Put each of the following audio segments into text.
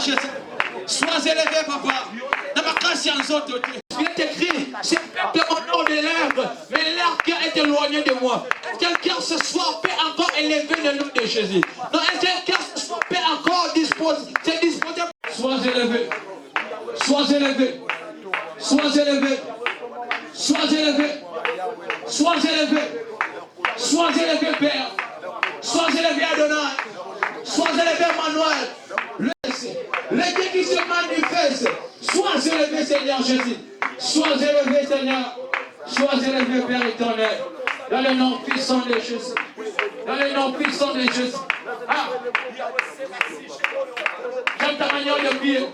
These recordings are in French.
Seigneur Jésus. Sois élevé, papa. Dans ma grâce, en autres. Il est écrit, c'est de mon nom de lèvres, mais l'air qui est éloigné de moi. Quelqu'un ce soir peut encore élever le nom de Jésus. Non, quelqu'un ce soir peut encore disposer. C'est disposé. Sois élevé. Sois élevé. Sois élevé. Sois élevé. Sois élevé. Sois élevé, Père. Sois élevé, Adonai. Sois élevé, Emmanuel. Le Dieu qui se manifeste. Sois élevé, Seigneur Jésus. Sois élevé, Seigneur. Sois élevé, Père éternel. Dans le nom puissant de Jésus. Dans le nom puissant de Jésus. Ah. J'aime ta manière de prier.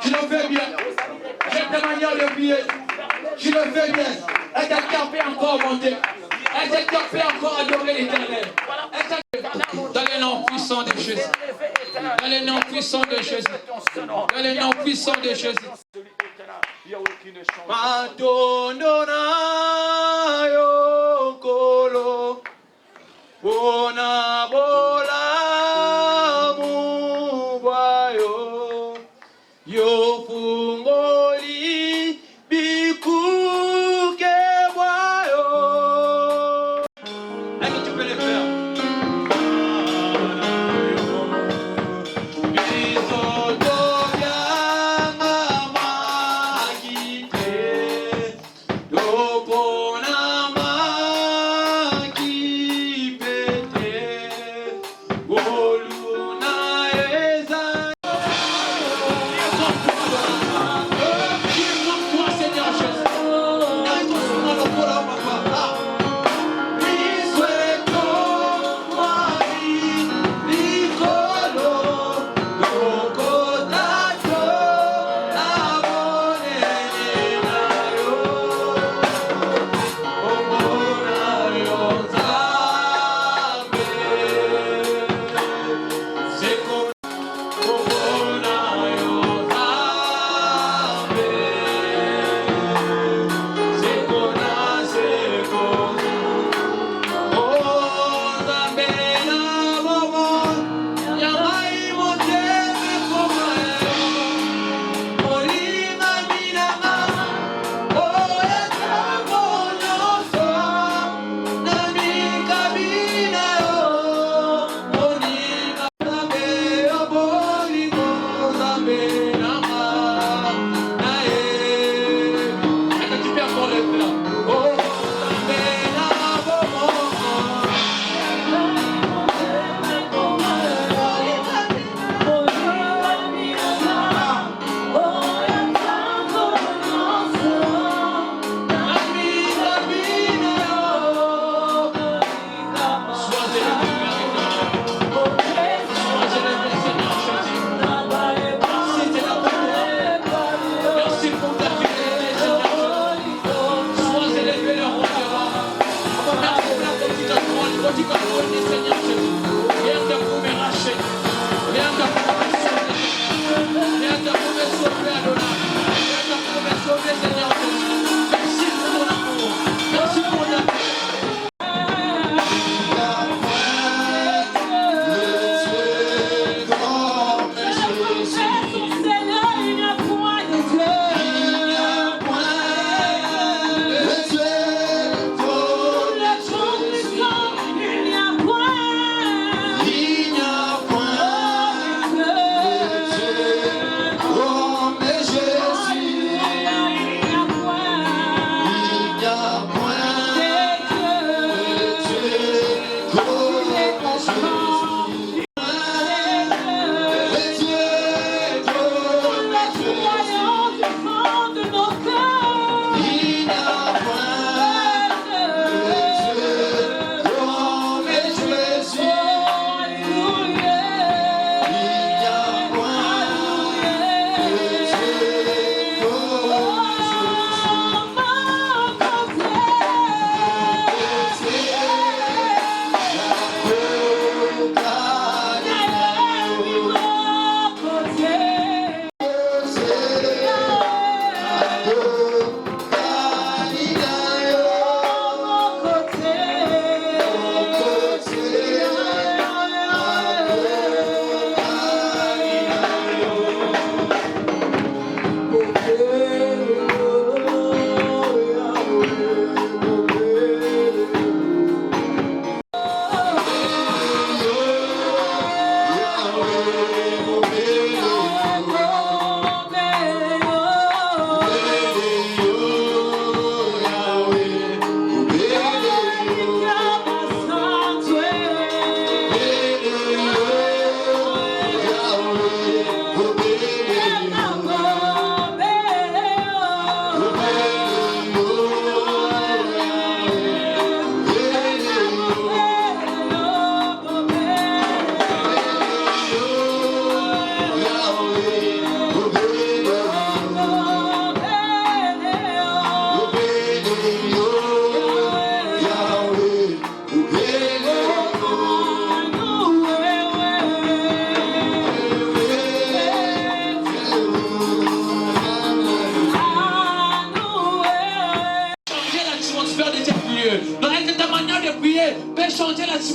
Tu le fais bien. J'aime ta manière de prier. Tu le fais bien. Et ta cœur peut encore monter. Et ta cœur peut encore adorer l'éternel. Dans le nom puissant de Jésus. Dans le nom puissant de Jésus. Dans le nom puissant de Jésus. Madonna yo kolo bona bola mubayo yo fungoli bikuke boyo. Est-ce que tu peux le faire?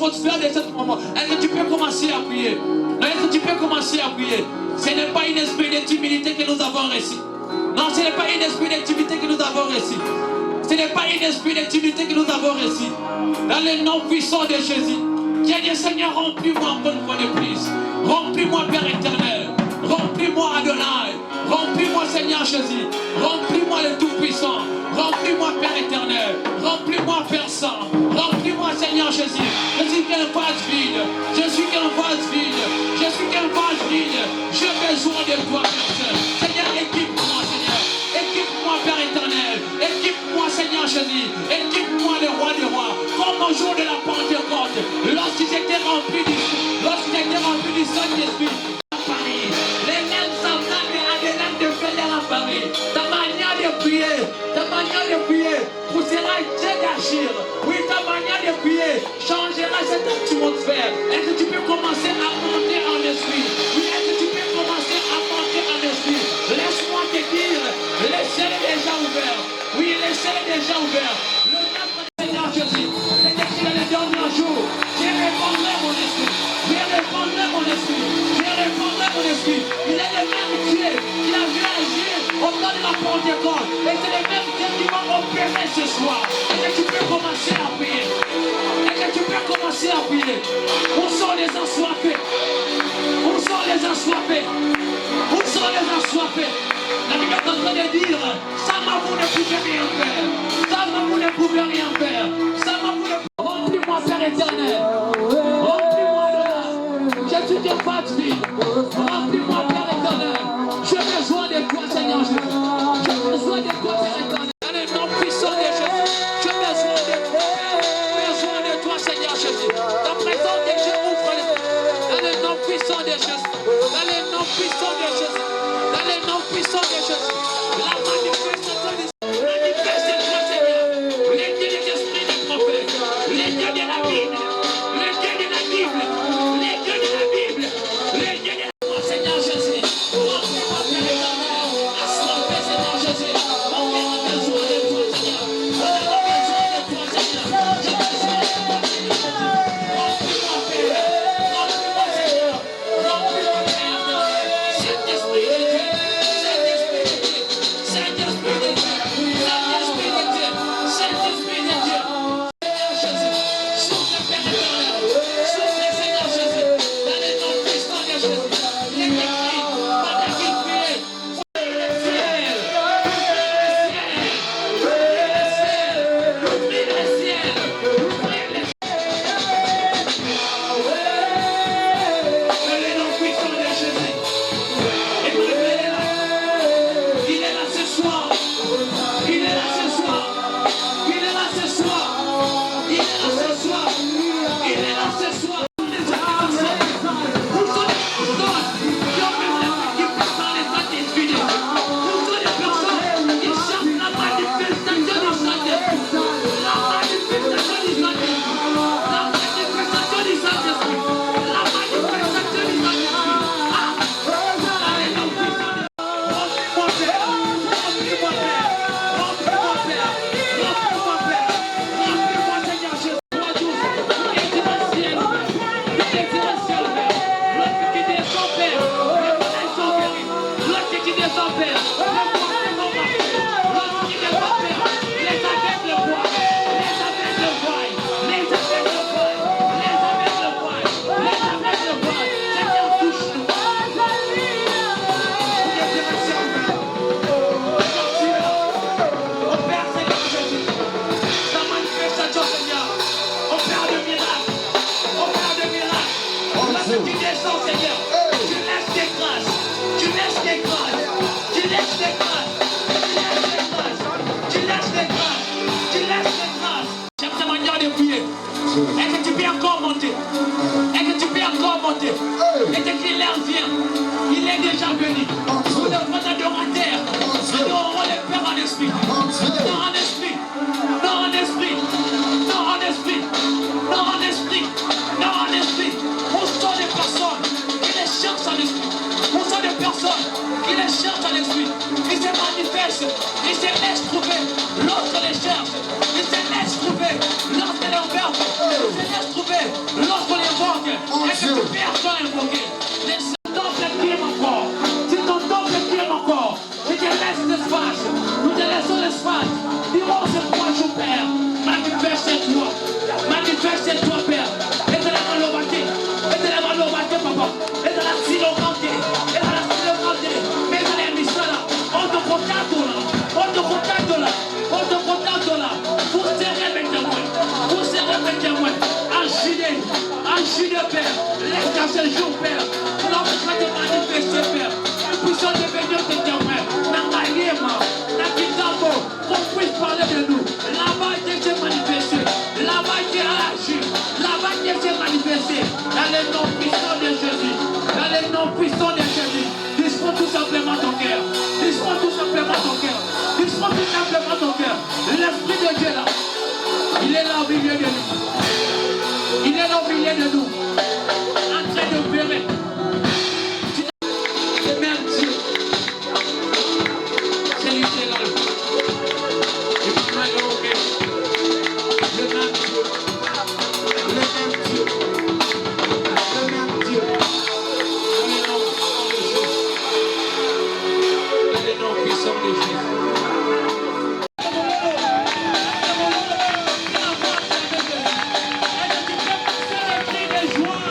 l'atmosphère de ce moment. Est-ce que tu peux commencer à prier? Non, est-ce que tu peux commencer à prier? Ce n'est pas une esprit d'intimidité que nous avons reçu. Non, ce n'est pas une esprit d'intimidité que nous avons reçu. Ce n'est pas une esprit d'intimidité que nous avons reçu. Dans le nom puissant de Jésus. Dieu dit, Seigneur, remplis-moi encore une fois de plus. Remplis-moi, Père éternel. Remplis-moi, Adonai. Remplis-moi, Seigneur Jésus. Remplis-moi le Tout-Puissant. Remplis-moi, Père éternel. Remplis-moi, Père Saint. Remplis-moi, Seigneur Jésus. Je suis qu'un vase vide. Je suis qu'un vase vide. Je suis qu'un vase vide. J'ai besoin de toi, Père Saint. Seigneur, équipe-moi, Seigneur. Équipe-moi, Père éternel. Équipe-moi, Seigneur Jésus. Équipe-moi, le roi des rois. Comme au jour de la Pentecôte. Lorsqu'ils étaient remplis du Saint-Esprit. Les mêmes semblables à des lames de fer à Paris. Ta manière de prier poussera Dieu d'agir. Oui, ta manière de prier changera cette atmosphère. Est-ce que tu peux commencer à monter en esprit? Oui, est-ce que tu peux commencer à monter en esprit? Laisse-moi te dire, le ciel est déjà ouvert. Oui, le ciel est déjà ouvert. Le temps du Seigneur Jésus est écrit dans les derniers jours. Je répondrai mon esprit. Je répondrai mon esprit. Je répondrai mon esprit. Il est le même Dieu qui a vu agir au temps de la Pentecôte. Et c'est le même Dieu qui va opérer ce soir. Est-ce que tu peux commencer à prier? Est-ce que tu peux commencer à prier? Où sont les assoiffés? Où sont les assoiffés? Où sont les assoiffés? La Bible est en train de dire, ça m'a vous ne pouvez rien faire. Ça m'a vous ne pouvez rien faire. Ça m'a vous ne pouvez. Remplis-moi, Père éternel. Remplis-moi là. Je suis des pattes vides. Remplis-moi, Père éternel. J'ai besoin de toi, Seigneur Jésus. J'ai besoin de toi, Père éternel. Dans le nom puissant de Jésus. J'ai besoin de toi. Besoin de toi, Seigneur Jésus. La présence de Dieu ouvre les yeux. Dans le nom puissant de Jésus. Dans le nom puissant de Jésus. Dans le nom puissant de Jésus. La manifestation de manifeste-toi, Seigneur. Les dieux des esprits des prophètes. Les dieux de la Bible. Les dieux de la Bible. Les dieux de la Bible. Les dieux de la Seigneur Jésus. Remplis-moi, Père éternel. Assois-toi, Seigneur Jésus. On a besoin de toi, Seigneur. On a besoin de toi, Seigneur. J'ai besoin de toi, Seigneur Jésus. Remplis-moi, Père. Remplis-moi, Seigneur. Remplis-moi, Père éternel. Saint-Esprit de Dieu. Saint-Esprit de Dieu. Saint-Esprit de Dieu. Saint-Esprit de Dieu. Saint-Esprit de Dieu. Seigneur Jésus. Souffle, Père éternel. Souffle, Seigneur Jésus. Dans le nom puissant de Jésus. Il est écrit, pendant qu'il priait, ouvrez le ciel. Ouvrez le ciel. Ouvrez le ciel. Dans le nom puissant de Jésus. Emmanuel est là. Il est là ce soir. Il est là ce soir. Il est là ce soir. Il est là ce soir. Il est là ce soir. Où sont les personnes qui ont besoin qui passent dans les Saint-Esprit? Où sont les personnes qui cherchent la manifestation du Saint-Esprit? La manifestation du Saint-Esprit. La manifestation du Saint-Esprit. La manifestation du Saint-Esprit. Ah! Dans les noms puissants de remplis-moi, Père. Remplis-moi, Père. Remplis-moi, Père. Remplis-moi, Père. Remplis-moi, Seigneur Jésus. Toi tous, les dimensiels, les dimensiels, Père. Lorsque tu descends, Père, les malades sont guéris. Lorsque tu descends, Père, les pauvres sont marchés. Lorsque tu descends, Père, les aveugles voient. Les aveugles voient. Les aveugles voient. Les aveugles voient. Les aveugles voient. Seigneur, touche-nous. Les dimensiels, Père. Opère, Seigneur Jésus. Ta manifestation, Seigneur. Opère de miracles. Opère de miracles. Lorsque tu descends, Seigneur, tu laisses tes grâces. Tu laisses tes grâces. Tu laisses tes grâces. Tu laisses tes grâces. Tu laisses tes grâces. J'aime ta manière de prier. Est-ce que tu peux encore monter? Est-ce que tu peux encore monter? Et écrit l'air vient. Il est déjà venu. Nous devons adorer. Adorons le Père en esprit. Non en esprit. Non en esprit. Non en esprit. Non en esprit. Non en esprit. Où sont les personnes qui les cherchent en esprit? Où sont les personne qui les cherche à l'esprit. Ils se manifestent, ils se laissent trouver lorsque les cherche. Ils se laissent trouver lorsque les verbe. Ils se laissent trouver lorsqu'on les invoque. Et que personne n'est invoqué. C'est ton temple qui aime encore. C'est ton temple qui aime encore. Et te laisse l'espace. Nous te laissons l'espace. Dis-moi ce point, je Père. Manifeste-toi. Manifeste-toi, Père. Et de la malobate. Et de la malobate, papa. Et de la silogante. Et de la silogante. Mais de la misala. On te contacte là. On te contacte là. On te contacte là. Pour serrer mes témoins. Pour serrer mes témoins. Agile, Père. Laisse à ce jour, Père. Nous avons besoin de manifester, Père. Nous puissions devenir tes témoins. Dans la Yéma, dans Kitambo, qu'on puisse parler de nous. Là-bas, Dieu s'est manifesté. Là-bas, Dieu a agi. Là-bas, Dieu s'est manifesté. Dans les noms puissants de Jésus. Dans les noms puissants de Jésus. Dispose tout simplement ton cœur. Dispose tout simplement ton cœur. Dispose tout simplement ton cœur. L'Esprit de Dieu là. Il est là au milieu de nous. Il est là au milieu de nous. En train d'opérer. Le même Dieu. C'est lui qui est là. Il va m'adorer. Le même Dieu. Le même Dieu. Le même Dieu. Dans les noms puissants de Jésus. Joie.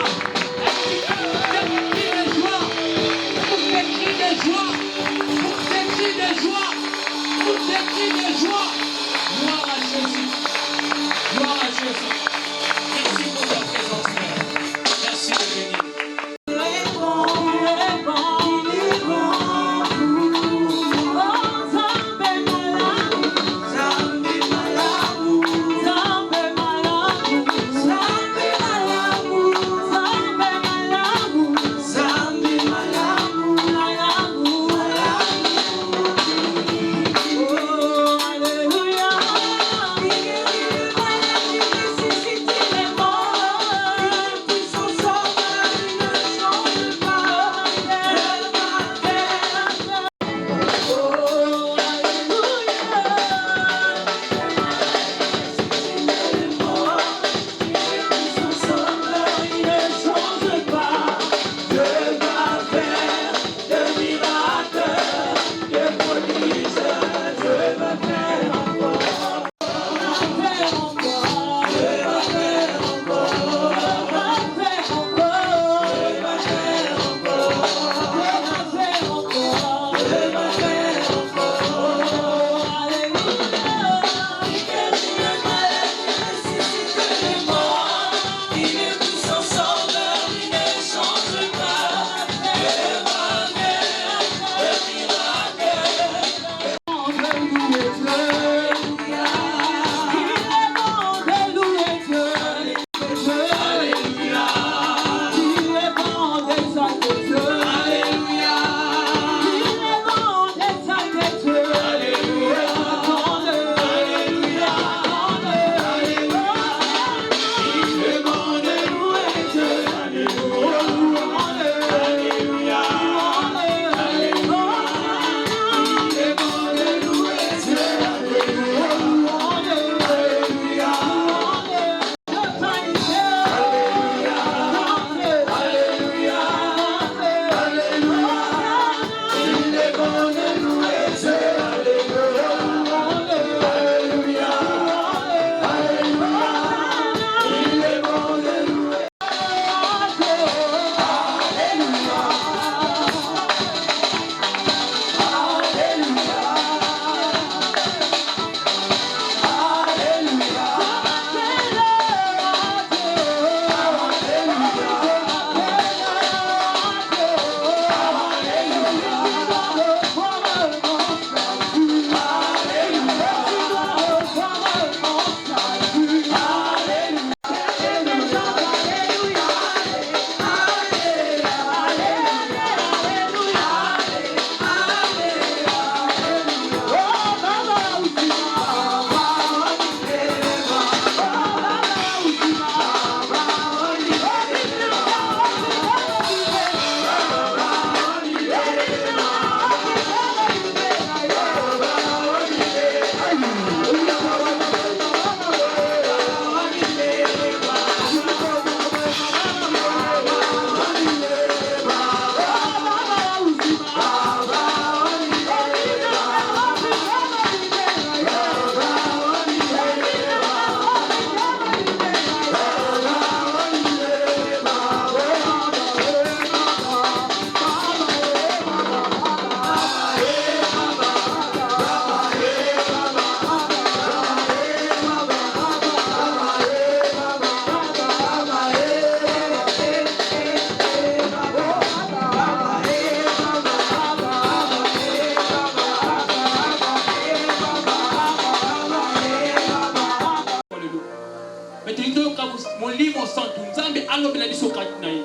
alobi na biso kati na ye.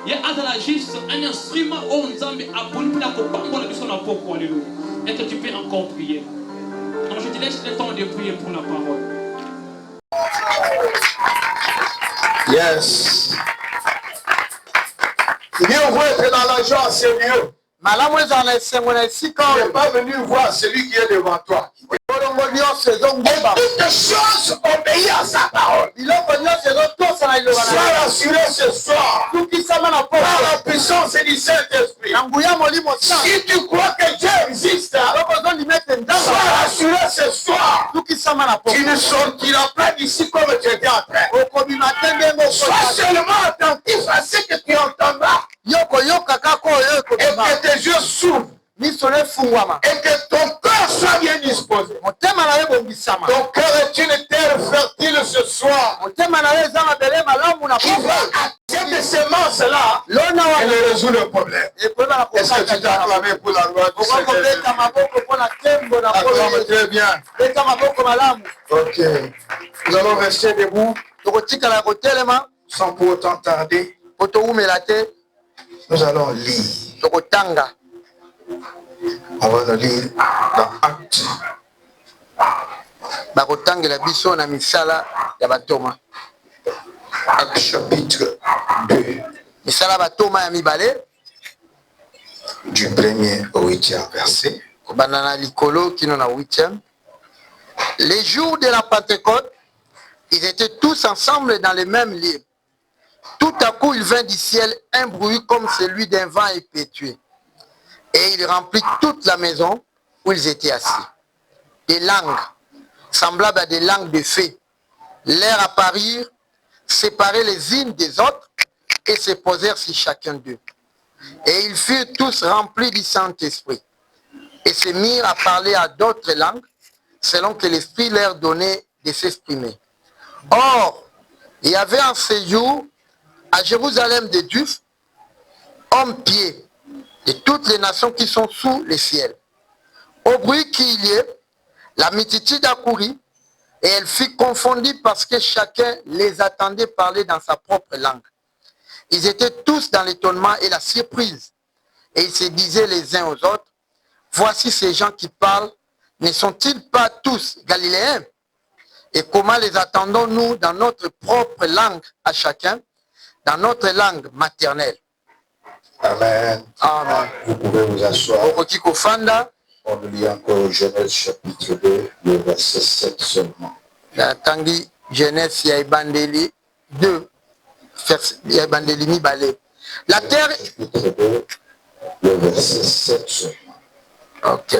Ye azala juste un instrument où Nzambe a voulu la kopambola biso na poko alléluia. Et que tu peux encore prier. Donc je te laisse le temps de prier pour la parole. Yes. Dieu veut être dans la joie, sérieux. Tu n'es pas venu voir celui qui est devant toi. Et toutes choses obéissent à sa parole. Sois rassuré ce soir par la puissance du Saint-Esprit. Si tu crois que Dieu existe, sois rassuré ce soir. Tu ne sortiras pas d'ici comme tu étais en train. Sois seulement attentif à ce que tu entendras. Et que tes yeux s'ouvrent. Et que ton cœur soit bien disposé. Ton cœur est une terre fertile ce soir. Qui va attirer des semences-là et résout le problème. Est-ce que tu t'es acclamé pour la gloire du Seigneur? Acclame très bien. Ok. Nous allons rester debout sans pour autant tarder. Nous allons lire. On va lire dans Actes. Actes chapitre 2. Du 1er au 8e verset. Les jours de la Pentecôte, ils étaient tous ensemble dans les mêmes lieux. Tout à coup, il vint du ciel un bruit comme celui d'un vent impétueux. Et il remplit toute la maison où ils étaient assis. Des langues, semblables à des langues de feu, leur apparurent, séparées les unes des autres, et se posèrent sur chacun d'eux. Et ils furent tous remplis du Saint-Esprit, et se mirent à parler à d'autres langues, selon que l'Esprit leur donnait de s'exprimer. Or, il y avait en ces jours, à Jérusalem des Juifs, hommes pieds, de toutes les nations qui sont sous le ciel. Au bruit qu'il y ait, la multitude accourut, et elle fut confondue parce que chacun les attendait parler dans sa propre langue. Ils étaient tous dans l'étonnement et la surprise, et ils se disaient les uns aux autres, voici ces gens qui parlent, ne sont-ils pas tous galiléens? Et comment les attendons-nous dans notre propre langue à chacun, dans notre langue maternelle? Amen. Amen. Vous pouvez vous asseoir. On lit encore Genèse chapitre 2, le verset 7 seulement. Tangi Genèse Yaibandeli 2, Yaibandeli Mibale. La terre. Chapitre 2, le verset 7 seulement. Ok.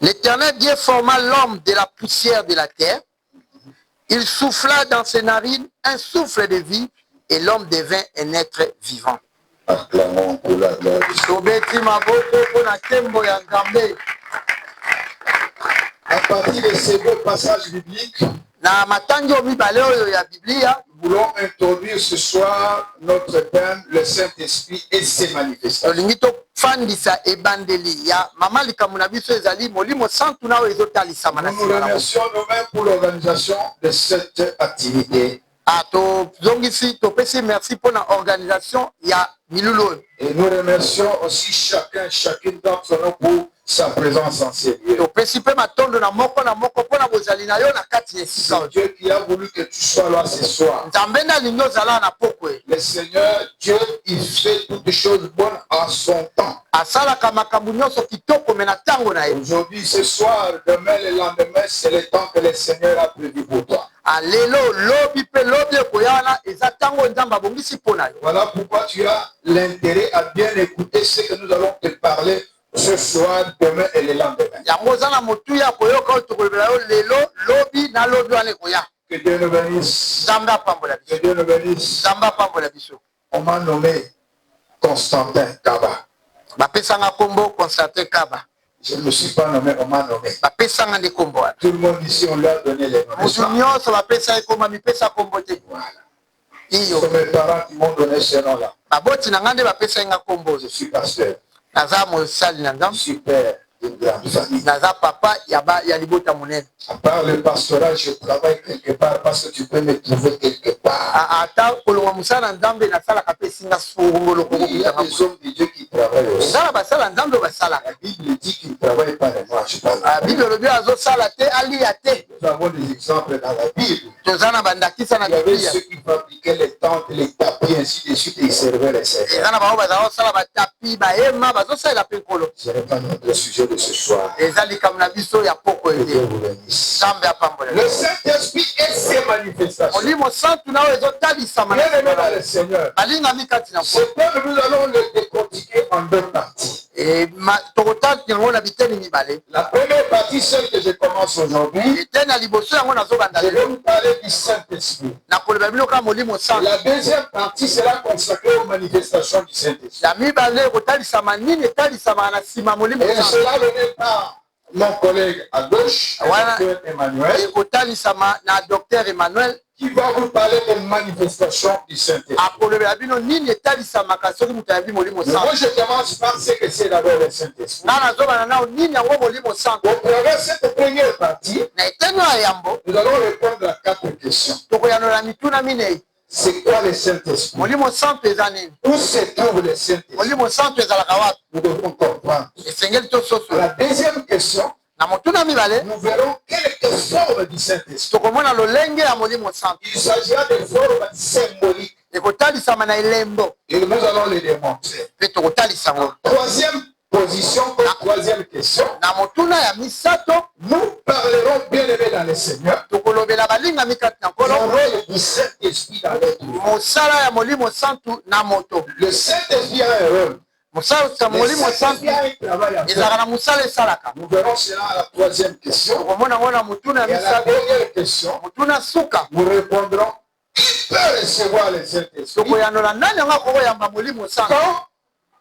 L'Éternel Dieu forma l'homme de la poussière de la terre. Il souffla dans ses narines un souffle de vie et l'homme devint un être vivant. Acclamons pour la gloire du Seigneur. À partir de ces deux passages bibliques, nous voulons introduire ce soir notre thème, le Saint-Esprit et ses manifestations. Nous nous remercions nous-mêmes pour l'organisation de cette activité. Et nous remercions aussi chacune d'entre nous pour sa présence en ces lieux. C'est Dieu qui a voulu que tu sois là ce soir. Le Seigneur, Dieu, il fait toutes choses bonnes à son temps. Aujourd'hui, ce soir, demain, le lendemain, c'est le temps que le Seigneur a prévu pour toi. Voilà pourquoi tu as l'intérêt à bien écouter ce que nous allons te parler ce soir, demain et le lendemain. Que Dieu nous bénisse. Que Dieu nous bénisse. On m'a nommé Constantin Kaba. Je ne me suis pas nommé, on m'a nommé. Tout le monde ici, on lui a donné les noms. Voilà. Ce sont mes parents qui m'ont donné ce nom-là. Je suis pasteur. Super. d'une grande famille. Naza papa ya libota monene. À part le pastorat, je travaille quelque part parce que tu peux me trouver quelque part. Ata kolonga musala nzambe na sala kape singa sungolo ko Il y a des hommes de Dieu qui travaillent aussi. Sala basala nzambe basala. La Bible dit qu'ils ne travaillent pas les moi, je parle. La Bible le bien azo sala te ali ya te. Nous avons des exemples dans la Bible. Tozana bandakisa na Il y avait Biblia. ceux qui fabriquaient les tentes, les tapis, ainsi de suite, et ils servaient les serveurs. Ezana ba baza sala ba tapi ba ema bazo sala pe kolo. Ce n'est pas notre sujet de ce soir. Ezali comme na biso ya poko Que Dieu ede. vous bénisse. Zambe apambola. Le Saint-Esprit et ses manifestations. Olimo santu na ezo tali sama. Bien aimé dans le Seigneur. Balinga mikati na Ce thème, nous allons le décortiquer en deux parties. et tokota yango na biteni mibale. La première partie, celle que je commence aujourd'hui, Biteni na liboso yango nazo banda je vais lelo. vous parler du Saint-Esprit. Na koloba bino ka molimo santu. La deuxième partie sera consacrée aux manifestations du Saint-Esprit. Ya mibale kotalisama nini etalisama na sima molimo Et santu. cela venait par mon collègue à gauche, Voilà. le docteur Emmanuel, Ekotalisama na docteur Emmanuel qui va vous parler des manifestations du Saint-Esprit. akolobela bino nini etalisamaka soki moto yabi molimo Mais moi, santu. je commence par ce que c'est d'abord le Saint-Esprit. Nga nazobana nao nini yango molimo santu. Au travers de cette première partie, Na eteni ya yambo nous allons répondre à 4 questions. tokoyanola mituna minei. C'est quoi le Saint-Esprit? Molimo santu eza nini? Où se trouve le Saint-Esprit? Molimo santu ezalaka wapi? Nous devons comprendre. Esengeli tososo. La deuxième question, Na motuna mibale nous verrons quelle est la forme du Saint-Esprit. tokomona lolenge ya molimo santu. Il s'agira de formes symboliques Ekotalisama na elembo et nous allons les démontrer. mpe tokotalisa yango. Troisième position, comme troisième question, Na motuna ya misato nous parlerons bien aimé dans le Seigneur tokolobela balinga mikati na le nkolo rôle du Saint-Esprit dans l'être humain. mosala ya molimo santu na moto. Le Saint-Esprit a un rôle. Mosala ya Le molimo Saint-Esprit santu a un travail à ezalaka faire. na mosala esalaka. Nous verrons cela à la troisième question. tokomona ngo na motuna Et ya à la misato dernière question, motuna suka nous répondrons qui peut recevoir le Saint-Esprit, tokoyanola nani yango akokoyamba molimo santu quand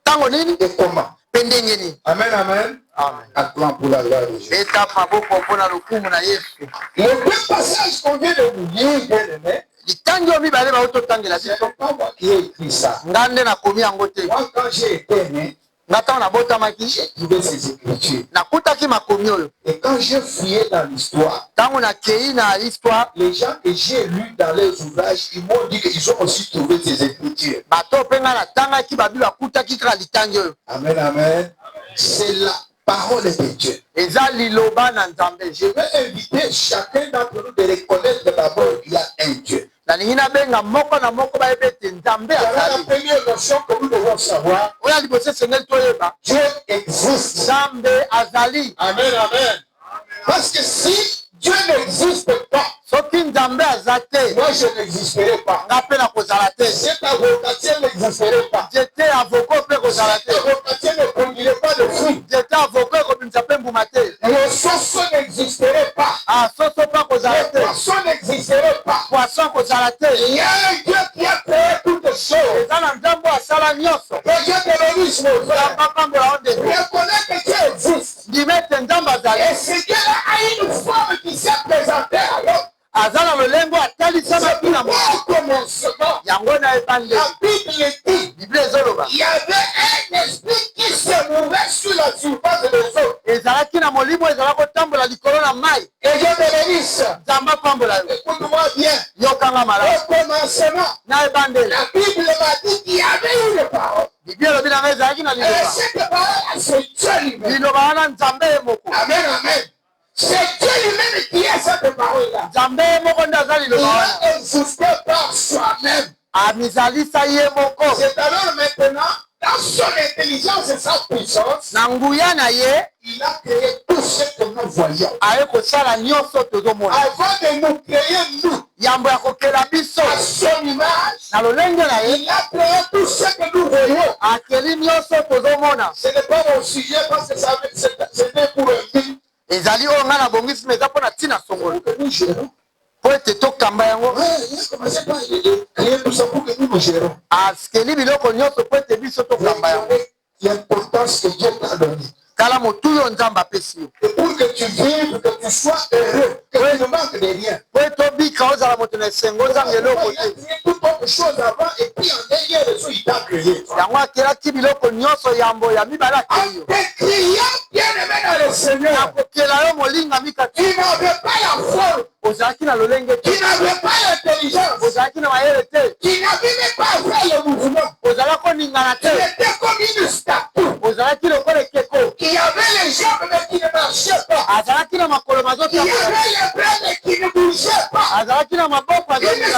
ntango nini et comment. mpe ndenge nini. Amen, amen. Amen. Acclamons pour la gloire de Dieu. Eta maboko mpona lokumu na Yesu. Les deux passages qu'on vient de vous lire, bien aimé, litangi oyo mibale baototangela ce n'est biso pas moi qui ai écrit ça. nga nde nakomi yango te. Moi, quand j'ai été né, nga ntango nabotamaki j'ai trouvé ces écritures. nakutaki makomi oyo. Et quand j'ai fouillé dans l'histoire, ntango nakei na histoire les gens que j'ai lus dans les ouvrages, ils m'ont dit qu'ils ont aussi trouvé ces écritures. bato mpe nga natangaki babi bakutaki kaka litangi oyo. Amen, amen. C'est la parole de Dieu. eza liloba na nzambe. Je vais inviter chacun d'entre nous de reconnaître d'abord qu'il y a un Dieu. nalingi nabenga moko na moko bayeba ete nzambe Voilà la azali. première notion que nous devons savoir. oyo liboso esengeli toyeba Dieu existe. nzambe azali. Amen, amen. Parce que si Dieu n'existe pas, soki nzambe aza te moi je n'existerai pas. nga mpe na kozala te. Cet avocatier n'existerait pas. jete avoko mpe kozala Cet te. avocatier ne produirait pas de fruits. jete avoko ekobimisa mpe mbuma te. Le soso n'existerait pas. soso mpe kozala Le te. poisson n'existerait pas. poisson kozala te. Il y a un Dieu qui a créé toutes choses. eza na nzambe oyo asala nyonso. Le Dieu de l'holisme, frère. nzambe apambola onde Reconnais que Dieu existe. ndima ete nzambe azali. Et ce Dieu a une forme qui s'est présentée à l'homme. aza na lolengo atalisama C'est mpina pourquoi au commencement, yango na ebandeli. la Bible dit, biblia ezoloba il y avait un esprit qui se mouvait sur la surface des eaux. ezalaki na molimo ezala kotambola likolo na mai. Et Dieu te bénisse. nzambe apambola yo. Écoute-moi bien. yokanga malamu. Au commencement, na ebandeli la Bible m'a dit qu'il y avait une parole. biblia elobi na ngai ezalaki na Et liloba. cette parole, c'est Dieu lui-même. liloba wana nzambe ye moko. Amen, amen. C'est Dieu lui-même qui a cette parole-là. nzambe ye moko nde aza Il liloba wana. a existé par soi-même. amizalisa ye moko. C'est alors maintenant, dans son intelligence et sa puissance, na nguya na ye il a créé tout ce que nous voyons. aye kosala nyonso tozomona. Avant de nous créer, nous, yambo ya kokela biso à son image, na lolenge na ye il a créé tout ce que nous voyons. akeli nyonso tozomona. Ce n'est pas mon sujet parce que c'était pour un but ezali oyo ngai na bongisi ma eza mpo na ntina songolo que nous gérons. mpo ete tokamba yango. Ouais, il a commencé par créer tout ça pour que nous gérons. askeli biloko nyonso mpo ete biso tokamba yango. L'importance que Dieu t'a donnée. kala motu oyo nzambe apesi yo. Et pour que tu vives, que tu sois heureux, que tu ne manques de rien. Il a créé toute autre chose avant et puis en dernier lieu, il t'a créé. En t'écriant bien-aimé dans le Seigneur, tu n'avais pas la forme, tu n'avais pas l'intelligence, tu n'avais même pas fait le mouvement. Tu étais comme une statue qui avait les jambes mais qui ne marchait pas. Il y avait les bras mais qui ne bougeaient pas. Une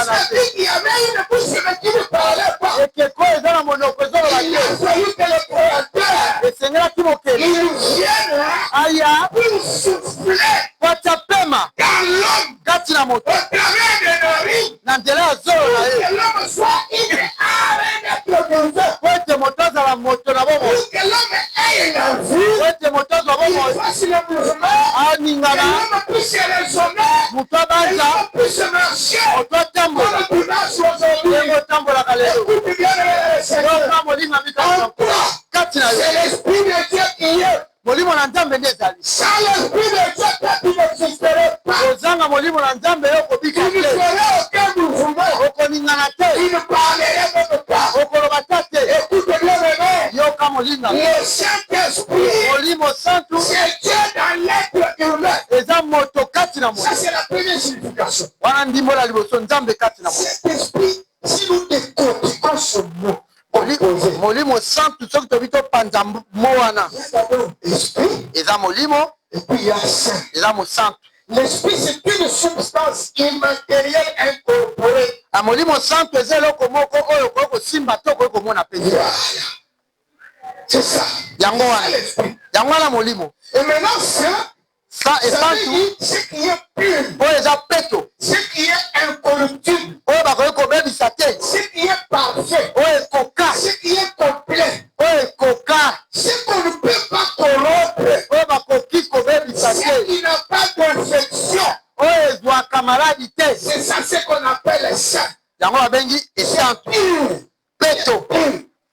statue qui avait une bouche mais qui ne parlait pas. Il a fallu que le Créateur il vienne pour souffler dans l'homme au travers de nos rimes pour que l'homme soit idéal et produisant. Pour que l'homme ait une vie, qu'il fasse le mouvement, que l'homme puisse raisonner, que l'homme puisse marcher comme tout marche aujourd'hui. Écoute bien le Seigneur. En toi, c'est l'Esprit de Dieu qui est. Sans l'Esprit de Dieu, tu n'existerais pas. Tu ne ferais aucun mouvement. Tu ne parlerais même pas. Écoute bien le Saint-Esprit, c'est Dieu dans l'être humain. Ça, c'est la première signification. Cet esprit, si nous décortiquons ce mot, molimo santu soki tobito panza moana esprit eza molimo et puis il y a saint eza mosantu. L'esprit c'est une substance immatérielle incorporée. A molimo santu eza eloko moko oyo koyoko simba to koyoko mona pe. C'est ça. Yango wana molimo. Et maintenant ça et santu ce qui est pur. Oyo eza peto. Ce qui est incorruptible. Oyo bakoyoko bebisa te. Ce qui est parfait. Oyo koka. Ce qui est complet. Oyo koka. Ce qu'on ne peut pas corrompre. Oyo bakoki kobebisa te. Ce qui n'a pas d'infection. Oyo ezwaka maladi te. C'est ça ce qu'on appelle le saint. Yango babengi esantu. Peto.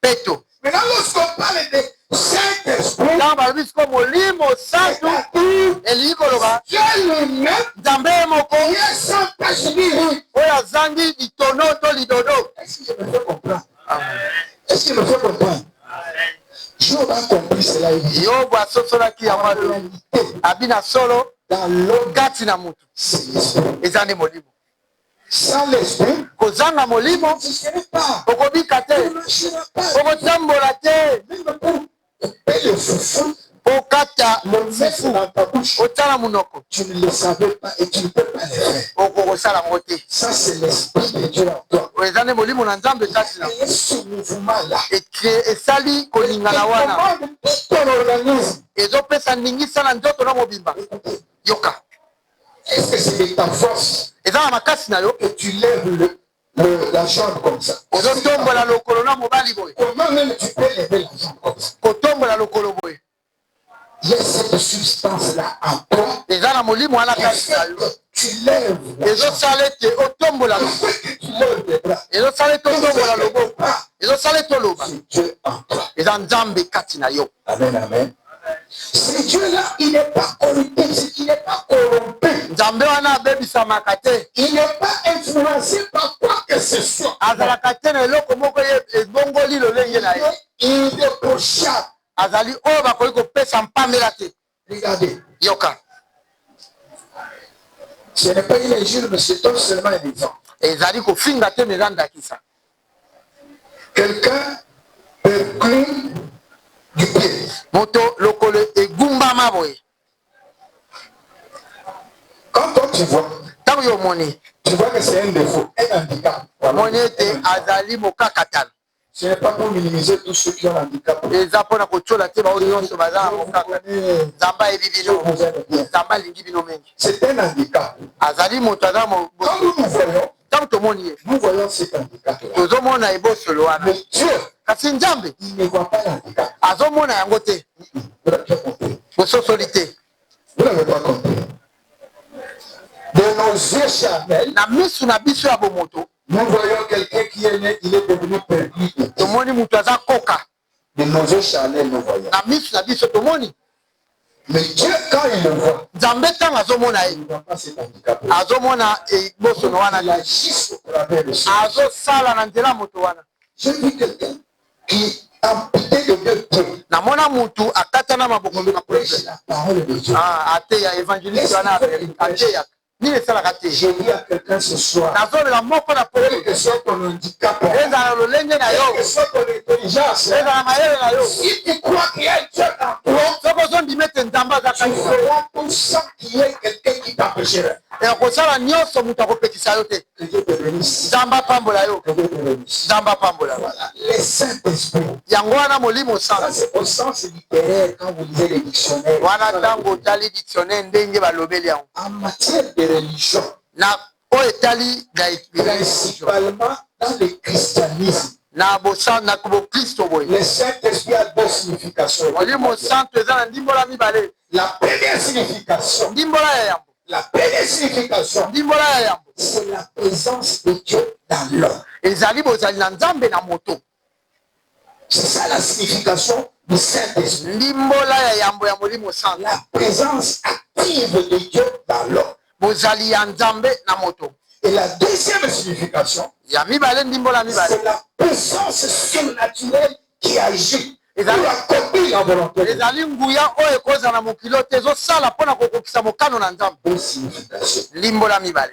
Peto. Maintenant lorsqu'on parle de Saint-Esprit, Dieu lui-même, il est sans tache ni ride. Est-ce que je me fais comprendre? Est-ce que je me fais comprendre? Job a compris cela. Dans l'homme, c'est l'esprit. Sans l'esprit, tu ne serais pas. Tu ne marcheras pas. Même pour couper le foufou, le mettre dans ta bouche, tu ne le savais pas et tu ne peux pas le faire. Ça, c'est l'esprit de Dieu en toi. Et ce mouvement-là, il commande tout ton organisme. Est-ce que c'est de ta force que tu lèves la jambe comme ça? Comment même tu peux lever la jambe comme ça? Il y a cette substance-là en toi. Tu lèves la jambe. Tu lèves les bras. C'est Dieu en toi. Amen, amen. Ce Dieu-là, il n'est pas corrupté, il n'est pas corrompu. Il n'est pas influencé par quoi que ce soit. Il est irréprochable. Regardez. Ce n'est pas une injure, mais c'est seulement un exemple. Quelqu'un percule du pied. Quand toi tu vois que c'est un défaut, un handicap. Ce n'est pas pour minimiser tous ceux qui ont un handicap. C'est un handicap. Quand nous voyons cet handicap. Mais Dieu, il ne voit pas l'handicap. Vous n'avez pas compris. De nos yeux charnels, nous voyons quelqu'un qui est né, il est devenu perdu. De nos yeux charnels, nous voyons. Mais Dieu, quand il le voit, Nzambe tanga azomona il ne voit pas cet handicap. azomona bosono wana Il agisse au travers de ça. azosala na nzela moto wana. J'ai vu quelqu'un qui a amputé de deux pieds. Namona mutu akatana maboko Il prêche la parole de Dieu. ateya évangéliste wana ateya nini esalaka te. J'ai dit à quelqu'un ce soir, nazobela moko na quel que soit ton handicap, ezala lolenge na quelle yo que soit ton intelligence, ezala mayele na yo si tu crois qu'il y a Dieu en toi, soki ozondima ete nzambe aza tu kanisa feras tout sans qu'il y ait quelqu'un qui t'empêcherait. ekosala nyonso moto akopekisa yo te. Que Dieu te bénisse. nzambe apambola yo, Que Dieu te bénisse. nzambe apambola. Voilà, les Saint-Esprit. yango wana molimo Ça, santu c'est au sens littéraire quand vous lisez les dictionnaires. wana ntango otali dictionnaire ndenge balobeli yango En matière de religion, na oyo etali na principalement dans le christianisme, na bokristo boye le Saint-Esprit a deux significations. molimo santu eza na ndimbola mibale. La première signification, ndimbola ya yambo ndimbola ya yambo, c'est la présence de Dieu dans l'homme. ezali bozali na nzambe na moto. C'est ça la signification du Saint-Esprit. ndimbola ya yambo ya molimo santu, La présence active de Dieu dans l'homme. bozali ya nzambe na moto. Et la deuxième signification, ya mibale ndimbola mibale c'est la puissance surnaturelle qui agit pour accomplir la volonté de Dieu. ezali nguya oyo ekozala na mokili te ezosala mpona kokokisa mokano na nzambe. Deux significations. ndimbola mibale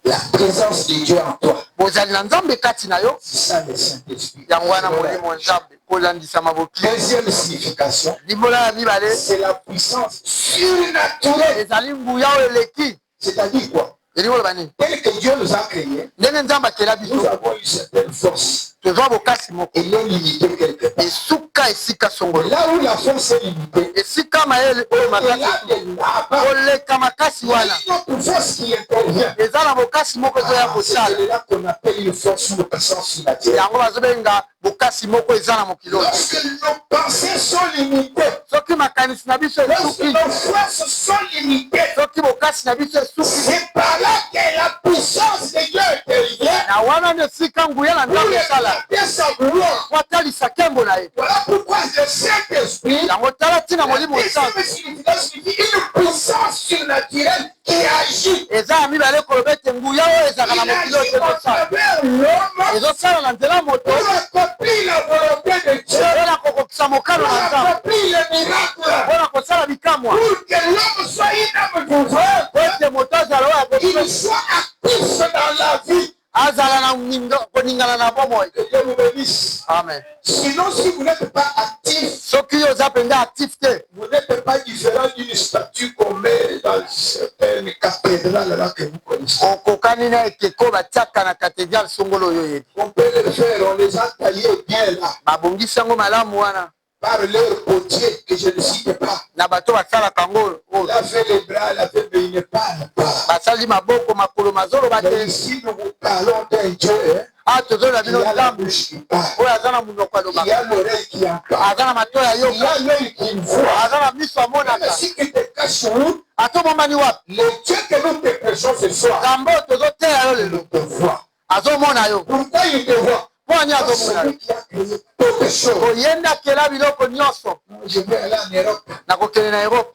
La présence de Dieu en toi. bozali na nzambe kati na yo, C'est ça le Saint-Esprit. yango wana molimo nzambe kolandisama bokili. Deuxième signification, ndimbola ya mibale c'est la puissance surnaturelle. ezali nguya oyo eleki. C'est-à-dire quoi? elingi oloba nini? Tel que Dieu nous a créés, ndenge nzambe akela nous biso avons une certaine force. tozwa bokasi moko Elle est limitée quelque part. esuka esika Et songolo, là où la force est limitée, esika mayele oyo et là makasi de là-bas, koleka makasi il y a wana une autre force qui intervient. eza na bokasi moko ezoya C'est kosala là qu'on appelle une force ou une puissance surnaturelle. yango bazobenga bokasi moko eza na mokili oyo. Lorsque nos pensées sont limitées, soki makanisi na biso lorsque esuki, nos forces sont limitées, soki bokasi na biso esuki, c'est par là que la puissance de Dieu intervient na wana nde esika nguya na pour nzambe esala éclater sa gloire. po atalisa nkembo na ye. Voilà pourquoi le Saint-Esprit, yango tala ntina molimo la santu deuxième signification signifie une puissance surnaturelle qui agit. eza ya mibale koloba ete nguya oyo ezalaka na Il mokili oyo agit à ezosala travers l'homme ezosala na nzela moto pour accomplir la volonté de Dieu, mpona kokokisa mokano pour na nzambe, accomplir le miracle, mpona kosala bikamwa pour que l'homme soit une âme d'ouvrage, po ete moto azala oyo qu'il akoki soit actif dans la vie. azala na koningana na bomoi. Que Dieu vous bénisse. Amen. Sinon, si vous n'êtes pas actif, soki oza mpenza actif te, vous n'êtes pas différent d'une statue qu'on met dans certaines cathédrales là que vous connaissez. okokani na ekeko batiaka na katedrale songolo oyo yebi On peut le faire, on les a taillés bien là, babongisi yango malamu wana par leur potier que je ne cite pas. na bato basalaka yango oyo. Il a fait les bras, il a fait, mais il ne parle pas. basali maboko makolo mazoloba Mais te. ici, nous vous parlons d'un Dieu tozoloba qui bino a la nzambe bouche qui parle, oyo aza na monoko aloba, qui a l'oreille qui entend, aza na mato ya qui yoka, a l'œil qui voit. aza na miso Même amonaka. si tu te caches où, atomomani wapi le Dieu que nous te prêchons ce soir, nzambe oyo tozoteya yo il lelo te voit. azomona yo. Pourquoi il te voit? mpo ani Parce azomona yo? que qui a créé toutes choses. oyenda akela biloko nyonso. Je vais aller en Europe. nakokende na Europe,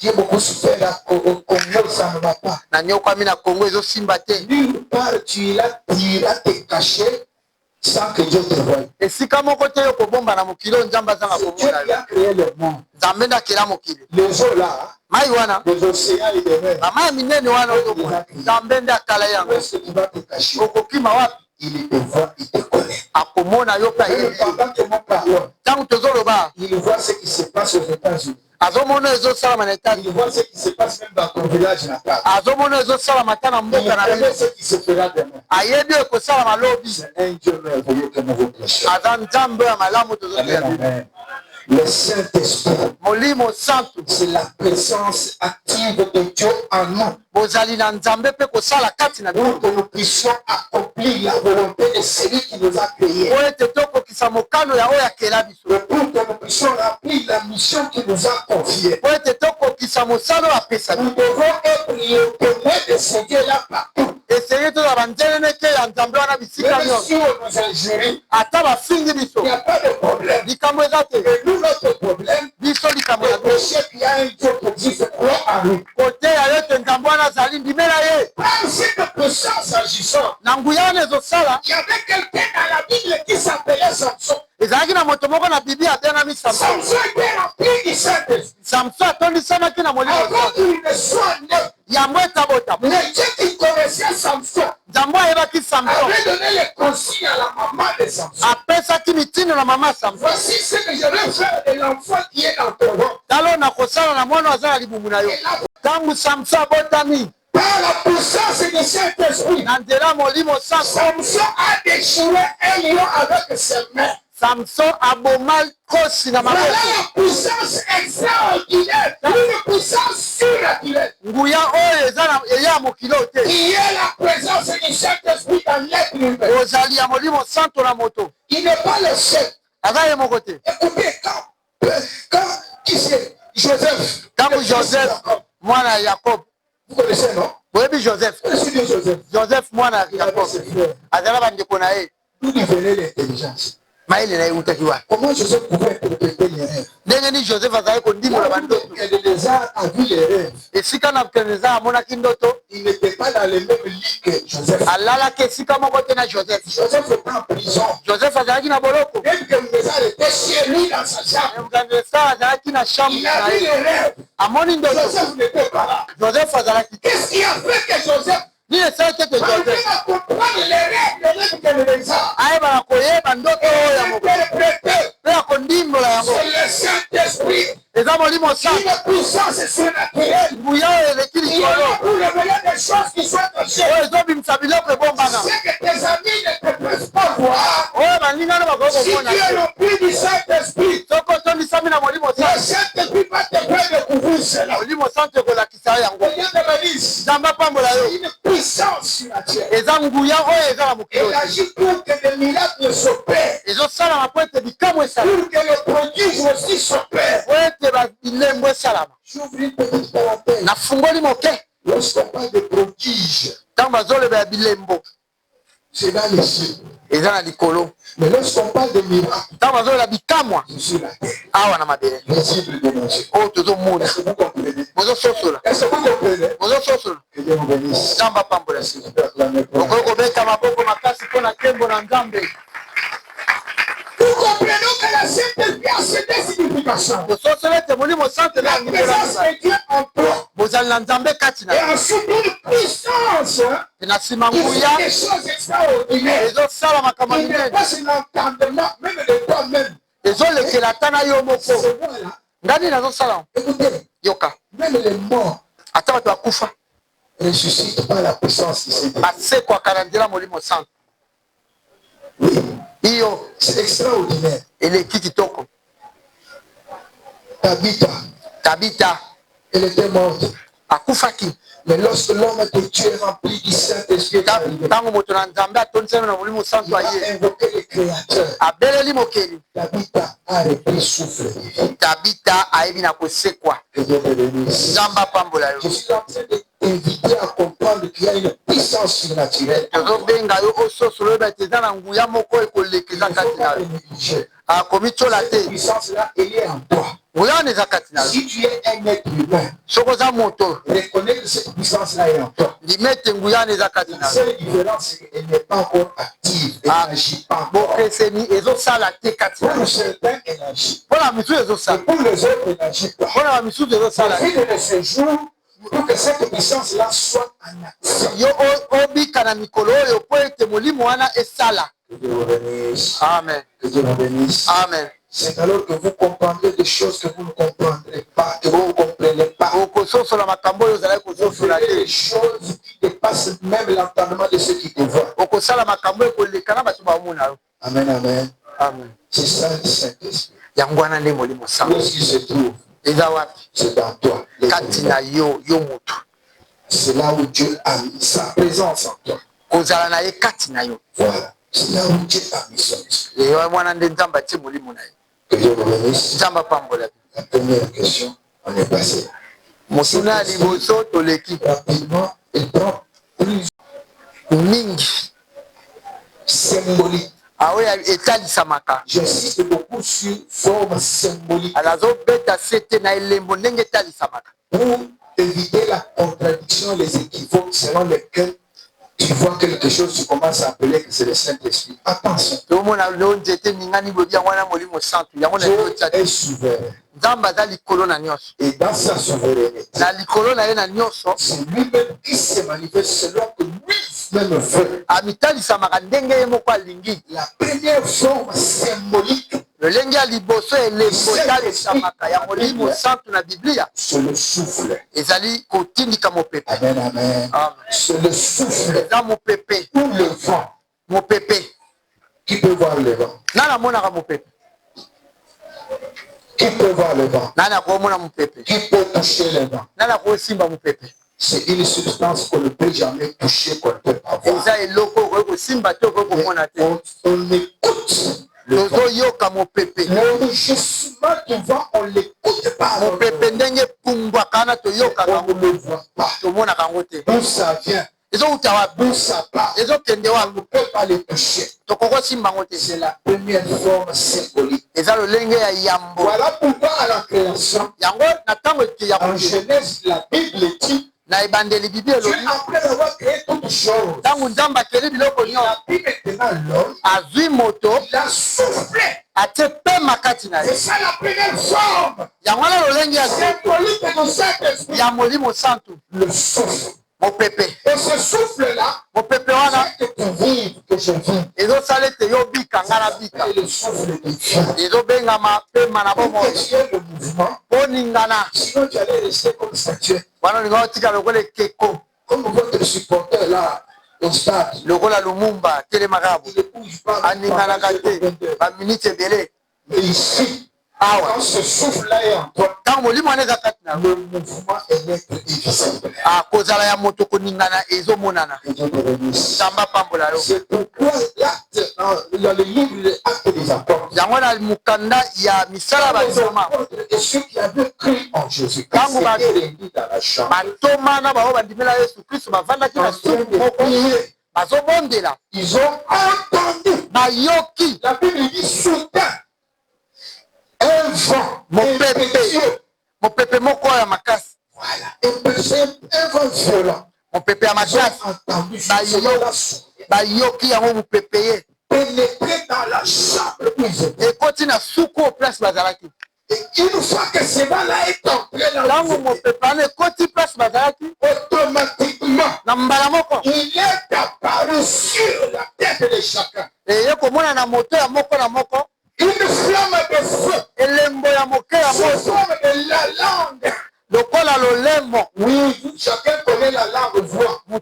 J'ai beaucoup souffert au Congo, ça ne va pas. na nyokwami na Congo ezosimba te. Nulle part tu iras te cacher sans que Dieu te voie. esika moko te yo kobomba na mokili oyo nzambe azanga C'est Dieu komona qui yo. a créé le monde. nzambe nde akela mokili. Les eaux là, mai wana, les océans et les mers. bamai minene wana ozomona, nzambe nde akala Où yango. est-ce que tu vas te cacher? okokima wapi? Il te voit, il te connaît. akomona yo mpe Et ayebi yo. pendant que nous parlons, ntango tozoloba il voit ce qui se passe aux États-Unis. azomona ezosalama na Etats-Unis, Il voit ce qui se passe même dans ton village natal. azomona ezosalama ata na Il mboka na connaît bino, ce qui se fera demain. ayebi oyo ekosalama lobi. C'est un Dieu merveilleux que nous vous prêchons. aza nzambe oyo ya malamu Amen, tozoteya bino. amen. Le Saint-Esprit, molimo santu c'est la présence active de Dieu en nous bozali na nzambe mpe kosala kati na bino pour que nous puissions accomplir la volonté de celui qui nous a créés. po ete tokokisa mokano ya oyo akela biso, Et pour que nous puissions remplir la mission qu'il nous a confiée. po ete tokokisa mosala oyo apesa Nous biso. devons être les témoins de ce Dieu-là partout. esenge tozala banzeneneke ya nzambe wana bisika Même si nyonso, on nous injurie, ata bafingi biso il n'y a pas de problème. likambo eza te. Et nous, notre problème, biso péché qu'il y a un Dieu pour dire, c'est croire en lui. Par cette puissance agissante, il y avait quelqu'un dans la Bible qui s'appelait Samson. Samson était rempli du Saint-Esprit. Avant qu'il ne soit né, le Dieu qui connaissait Samson avait donné les consignes à la maman de Samson. Voici ce que je vais faire de l'enfant qui est dans ton ventre. Par la puissance du Saint-Esprit, Samson a déchiré un lion avec ses mains. Voilà la puissance extraordinaire, une puissance surnaturelle. Il y a la présence du Saint-Esprit dans l'être humain. Il n'est pas le seul. Écoutez, quand qui c'est Joseph, moi Jacob. vous connaissez, non? Oui, Joseph. Joseph, moi Jacob. D'où il venait l'intelligence? Comment Joseph pouvait interpréter les rêves? Nebuchadnezzar a vu les rêves. Il n'était pas dans le même lit que Joseph. Joseph était en prison. Nebuchadnezzar était chez lui dans sa chambre. Il a vu les rêves. Joseph n'était pas là. Qu'est-ce qui a fait que Joseph à comprendre les rêves de Nebuchadnezzar? C'est le Saint-Esprit. Une puissance surnaturelle. Il est là pour révéler des choses qui sont cachées. C'est que tes amis ne te peuvent pas voir. Si tu es rempli du Saint-Esprit, le Saint-Esprit va te faire découvrir cela. C'est une puissance surnaturelle. Elle agit pour que les miracles s'opèrent. Pour que le prodige aussi s'opère. J'ouvre une petite parenthèse. Lorsqu'on parle de prodige, c'est dans les cieux. Mais lorsqu'on parle de miracle, c'est sur la terre. Visible de nos yeux. Est-ce que vous comprenez? Est-ce que vous comprenez? Que Dieu vous bénisse. Nous comprenons que la Sainte-Esprit a cette signification. La présence de Dieu en toi. Et ensuite une puissance qui fait des choses extraordinaires. Il n'est pas un entendement, même de toi-même. C'est moi là. Écoutez, même les morts ressuscitent par la puissance du Saint-Esprit. Oui. C'est extraordinaire. Tabitha, elle était morte. Mais lorsque l'homme de Dieu est rempli du Saint-Esprit, il a invoqué le Créateur. Tabitha a repris souffle de vie. Que Dieu te bénisse. Je suis en train de t'inviter à comprendre qu'il y a une puissance surnaturelle. Il ne faut pas le négliger. Cette puissance-là, elle est en toi. Si tu es un être humain, reconnais que cette puissance-là est en toi. La seule différence, c'est qu'elle n'est pas encore active. Elle n'agit pas encore. Pour certains, elle agit. Et pour les autres, elle n'agit pas. Au fil de ce jour, pour que cette puissance-là soit en action. Que Dieu vous bénisse. Amen. Que Dieu vous bénisse. Amen. C'est alors que vous comprendrez des choses que vous ne comprendrez pas, que vous ne comprenez pas. Vous ferez des choses qui dépassent même l'entendement de ceux qui te voient. Amen, amen. Amen. C'est ça le Saint-Esprit. Où est-ce qu'il se trouve? C'est dans toi. C'est là où Dieu a mis sa présence en toi. Voilà. C'est là où Dieu a mis son esprit. Que Dieu vous bénisse. La première question, on est passé. Rapidement, il prend plus symbolique. Ah oui, etalisamaka. J'insiste beaucoup sur forme symbolique. Pour éviter la contradiction, les équivoques selon lesquels tu vois quelque chose, tu commences à appeler que c'est le Saint-Esprit. Attention. Dieu est souverain. Et dans sa souveraineté, c'est lui-même qui se manifeste selon que lui-même veut. La première forme symbolique, c'est le souffle. Amen, amen. C'est le souffle ou le vent. Qui peut voir le vent? Qui peut voir le vent? Qui peut toucher le vent? C'est une substance qu'on ne peut jamais toucher, qu'on ne peut pas voir. On écoute le rugissement du vent, on ne l'écoute pas. On ne le voit pas. D'où ça vient? D'où ça part? On ne peut pas les toucher. C'est la première forme symbolique. Voilà pourquoi à la création, en Genèse, la Bible dit, Dieu, après avoir créé toutes choses, il a pris maintenant l'homme, il a soufflé. C'est ça la première forme symbolique de Saint-Esprit. Le souffle. Et ce souffle-là, c'est que tu vives, que je vis. Et le souffle de Dieu. Pour que tu aies le mouvement, sinon tu allais rester comme statue. Comme votre supporter là au stade. Il ne bouge pas. Mais ici, quand ce souffle-là est en toi, le mouvement est net et visible. C'est pourquoi l'acte, dans le livre Actes des Apôtres, et ceux qui avaient cru en Jésus, quand ils étaient réunis dans la chambre, ils ont entendu. La Bible dit soudain. Un vent, mon pépé, mon corps à ma casse. Voilà. Un vent violent. Mon pépé à ma casse. Pénétrer dans la chambre où ils étaient. Et continue à soukou au place Bazalaki. Et une fois que ce vent-là est entré dans mon pépé, automatiquement, il est apparu sur la tête de chacun. Une flamme de feu. Sous forme de la langue. Oui, chacun connaît la langue voix. Oui.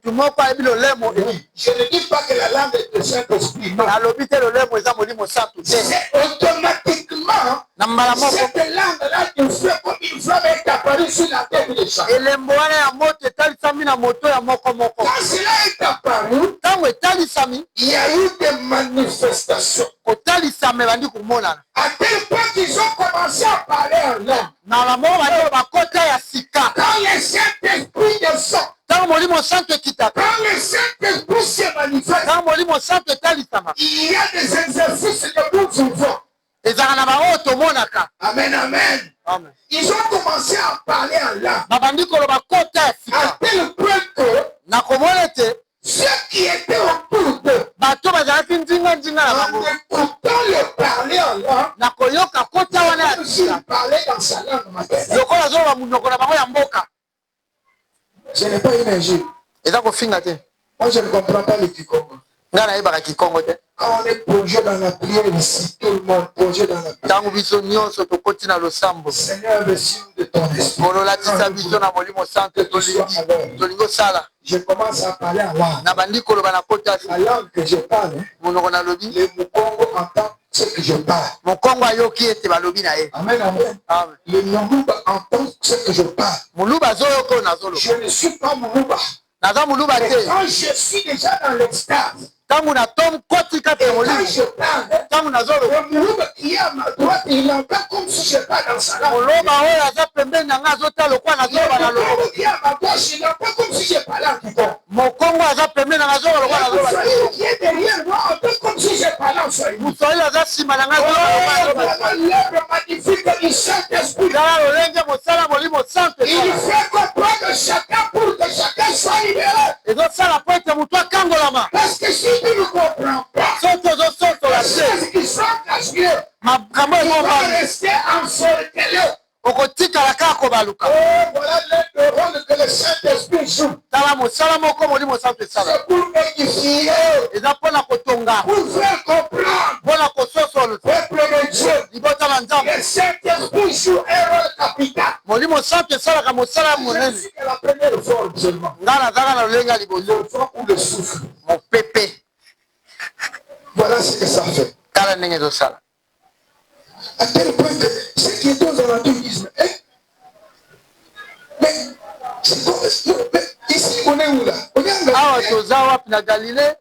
Je ne dis pas que la langue est de Saint-Esprit, non. C'est automatiquement cette langue-là du feu comme une flamme est apparue sur la tête de chacun. Quand cela est apparu, il y a eu des manifestations. À tel point qu'ils ont commencé à parler en langue. Quand le Saint-Esprit descend, quand le Saint-Esprit se manifeste, il y a des exercices de bouche vivant. Amen, amen. Ils ont commencé à parler en langue. À tel point que ceux qui étaient autour d'eux, en écoutant le parler en langue, s'il parlait dans sa langue maternelle. Ce n'est pas une injure. Moi, je ne comprends pas le Kikongo. Quand on est plongé dans la prière ici, tout le monde plongé dans la prière. Seigneur, le signe de ton esprit. Je commence à parler en langue. La langue que je parle, les Mukongo entendent ce que je parle. Amen, amen. Les Muluba entendent ce que je parle. Je ne suis pas Muluba. Mais quand je suis déjà dans l'extase, et quand je parle, le Muluba qui est à ma droite, il entend comme si je parle dans sa langue. Le Muluba qui est à ma gauche, il entend comme si je parlais en Kikongo. Le qui est derrière moi, entend comme si je parlais en en soi. Moussoï aza nsima na ngai. Voilà l'œuvre magnifique du Saint-Esprit. Tala lolenge mosala molimo santo. Il fait comprendre chacun pour que chacun soit libéré. ezosala po ete moto akangolama. Parce que si tu ne comprends pas, soki ozososola les te choses qui sont cachées, makambo tu vas ekobala rester ensorcelé. okotikala kaka kobaluka. Oh, voilà le rôle que le Saint-Esprit joue. tala mosala moko molimo santo esala C'est pour édifier, eza mpona kotonga, pour faire comprendre mpona kososola peuple de Dieu. libota na nzambe. Le Saint-Esprit joue un rôle capital. molimo santo esalaka mosala Je monene. suis à la première forme seulement. ngai nazaka na lolenge ya liboso Le vent ou le souffle. mopepe. Voilà ce que ça fait. tala ndenge ezosala. À tel point que ceux qui étaient aux alentours disent, mais c'est quoi? Mais ici, on est où là? On est en awa Galilée. toza wapi na galilée?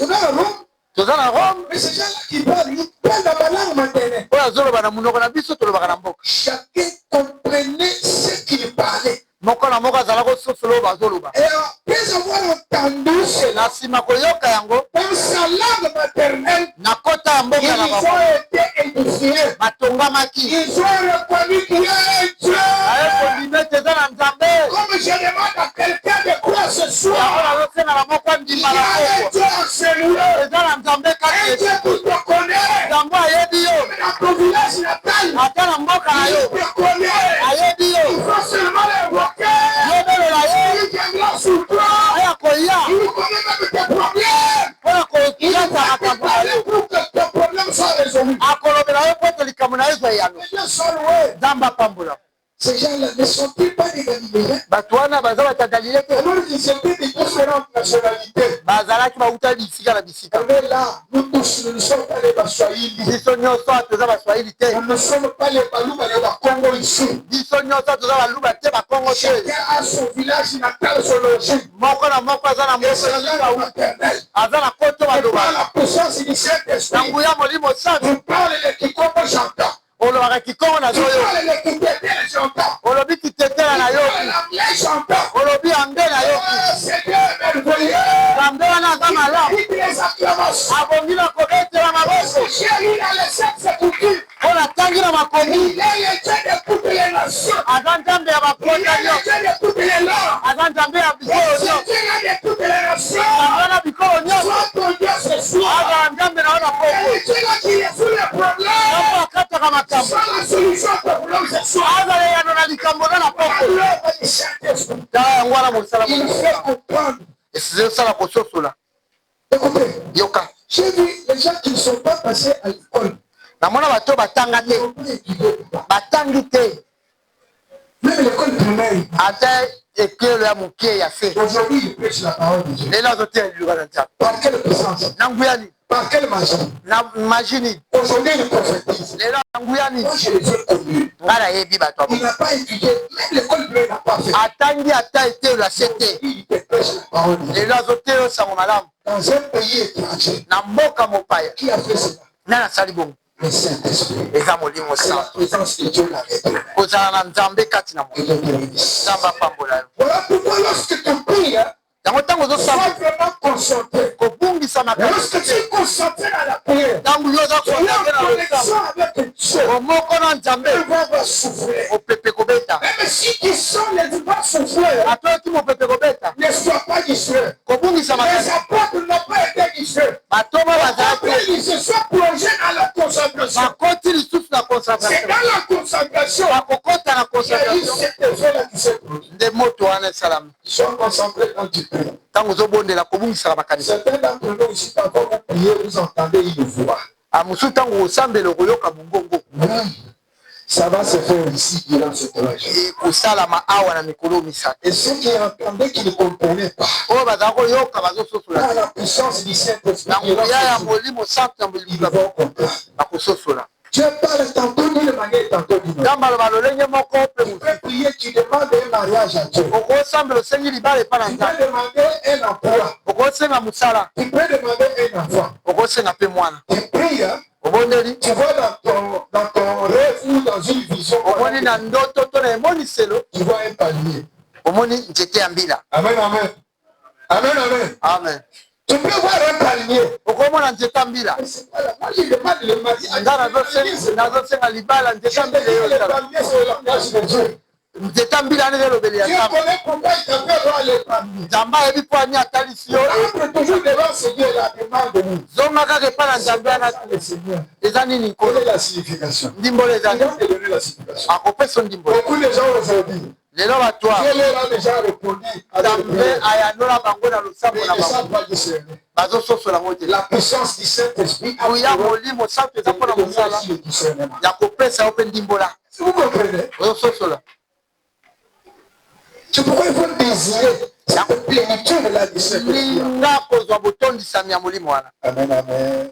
On est à Rome. toza na rome. Mais ces gens-là qui parlent, ils parlent dans la langue maternelle. oyo azoloba na monoko na biso tolobaka na mboka. Chacun comprenait ce qu'il parlait. moko na moko azala kososola oyo bazoloba. Et après avoir entendu cela, na nsima koyoka yango dans sa langue maternelle, na kota ya mboka ils na bango ont été édifiés. batongamaki. Ils ont reconnu qu'il y a un Dieu. aye kondima ete eza na nzambe. Comme je demande à quelqu'un de croire ce yango soir, nazosengana moko il y andima na a un koko Dieu en celui-là. eza na nzambe Un kati Dieu qui te connaît. nzambe ayebi yo. Mais dans ton village natal, ata na mboka na il yo te connaît. ayebi Il yo. faut seulement l'invoquer. yobelela ye Il viendra sur toi. aya koya Il connaît même tes problèmes. mpona Il koyata va te makambo na parler yo. pour que tes problèmes soient résolus. akolobela yo po ete likambo na yo ezwa yano. Les gens sont loin. nzambe apambola. Ces gens-là ne sont-ils pas des Galiléens? bato wana baza bata galile te. Alors ils étaient de différentes nationalités. bazalaki bauta bisika na bisika. On est là, nous tous, nous ne sommes pas les Baswahili. biso nyonso awa toza baswahili te. Nous ne sommes pas les Balouba, les Bakongo ici. biso nyonso toza baluba te bakongo te. Chacun a son village natal, son logis. moko na moko aza na Et c'est la langue moko maternelle. aza na koto Et par baloba la puissance du na Saint-Esprit, nguya molimo santo tu parles les Kikongo, j'entends. olobaka kikongo na Tu zo yo parles les Kitétele, j'entends. olobi kitetela na Tu yo parles l'anglais, j'entends. olobi ange na yo Oh, c'est Dieu merveilleux. nzambe wana aza malamu Il les acclamations. abongi na kobetela maboko Chérie, il a laissé ses coutumes. mpo natangi na makomi Il est le Dieu de toutes les nations. aza nzambe ya Il bapota est le nyonso Dieu de toutes les langues. aza nzambe ya Et bikolo c'est nyonso Dieu de toutes les nations. nzambe wana bikolo nyonso Sois ton Dieu ce soir. azala nzambe na yo na Et poko le Dieu là qui résout les problèmes. ntango akataka makambo Sois la solution à ton problème ce soir. azala eyano na likambo na na Par poko l'œuvre du Saint-Esprit. tala yango wana mosala Il fait comprendre. ezosala kososola. Écoutez, yoka j'ai vu les gens qui ne sont pas passés à l'école. namona bato batanga Ils te n'ont pas étudié. batangi te Même l'école primaire. ata ekelo ya mokie ya se Aujourd'hui, ils prêchent la parole de Dieu. lelo azotela liloba na nzambe Par quelle puissance? na nguya nini Par quelle magie? na magie nini Aujourd'hui, ils prophétisent. lelo na nguya nini Moi, je les ai connus. ngai nayebi bato Il n'a pas étudié. Même l'école primaire n'a pas fait. atangi ata etelo ya se te Il te prêche la parole de Dieu. lelo azotela osango malamu Dans un pays étranger, na mboka mopaya qui a fait cela? nani asali bongo Le Saint-Esprit. eza molimo C'est la santo présence de Dieu la révèle. kozala na nzambe kati na mo Et Dieu te bénisse. nzambe apambola yo Voilà pourquoi lorsque tu pries, yango ntango sois ozosamba vraiment concentré. kobungisa Et makambo lorsque tu es concentré dans la prière, ntango yo oza tu es konake en na connexion losambo avec Dieu. omoko na nzambe Le vent va souffler. mopepe kobeta Même si tu sens les vents souffler, atoyoki mopepe kobeta ne sois pas distrait. kobungisa Les makambo apôtres n'ont pas été distraits. batoma bazala Après, te ils se sont plongés dans la concentration. bakoti lisusu na C'est concentration dans la concentration bakokota na qu'il y a eu concentration cet effet-là qui s'est produit. nde moto wana esalami Ils sont concentrés quand tu pries. ntango ozobondela kobungisaka makanisa Certains d'entre nous ici, parfois vous priez, vous entendez une voix. mosusu ntango osambela okoyoka mongongo Ça va se faire ici, durant cette âge. ekosalama awa na mikolo misato Et ceux qui entendaient, qui ne comprenaient pas, oyo bazala koyoka bazososola par la puissance du Saint-Esprit, na nguya ya molimo santo na ils molimo vont comprendre. bakososola Dieu parle tantôt d'une manière, tantôt d'une autre. nzambe aloba lolenge moko mpe Tu peux prier, tu demandes un mariage à Dieu. okosambela osengi libala epa na Tu nzambe peux demander un emploi. okosenga mosala Tu peux demander un enfant. okosenga mpe mwana Tu pries, hein? obondeli Tu vois dans ton rêve ou dans une vision, omoni na ndoto to na emoniselo tu vois un palier. omoni nzete ya mbila Amen, amen. Amen, amen. amen Tu peux voir un palmier. okomona nzeta mbila Moi, je demande le mariage. nga nazosenga libala nzeta mbila Le eyo palmier, c'est le langage de Dieu. nzeta mbila ane elobeli ya Dieu nzambe connaît pourquoi il t'appelle voir le palmier. nzambe ayebi mpo ani atalisi yo Entre toujours devant ce Dieu, la demande de nous. zonga kaka epai na nzambe wana Le Seigneur. eza nini Quelle nkolo est la signification? ndimbolo eza Il va nini te donner la signification. akopesa ndimbolo Beaucoup de gens aujourd'hui, lelo bato Dieu leur a déjà répondu à leur nzambe prière, ayanola bango na mais losambo ils na ne bango savent pas discerner. bazososola ngo te La puissance du Saint-Esprit a oya molimo santo eza mpona mosala le discernement. ya kopesa yo mpe ndimbola Si vous comprenez, ozososola c'est pourquoi il faut désirer cette plénitude-là du Saint-Esprit. linga kozwa botondisami ya molimo wana Amen, amen.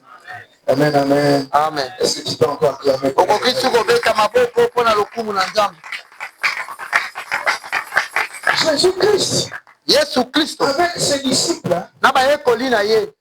Amen, amen. amen Est-ce que tu peux encore acclamer? okoki su kobeta maboko mpona lokumu na nzambe Jésus-Christ, yesu kristo avec ses disciples, na bayekoli na ye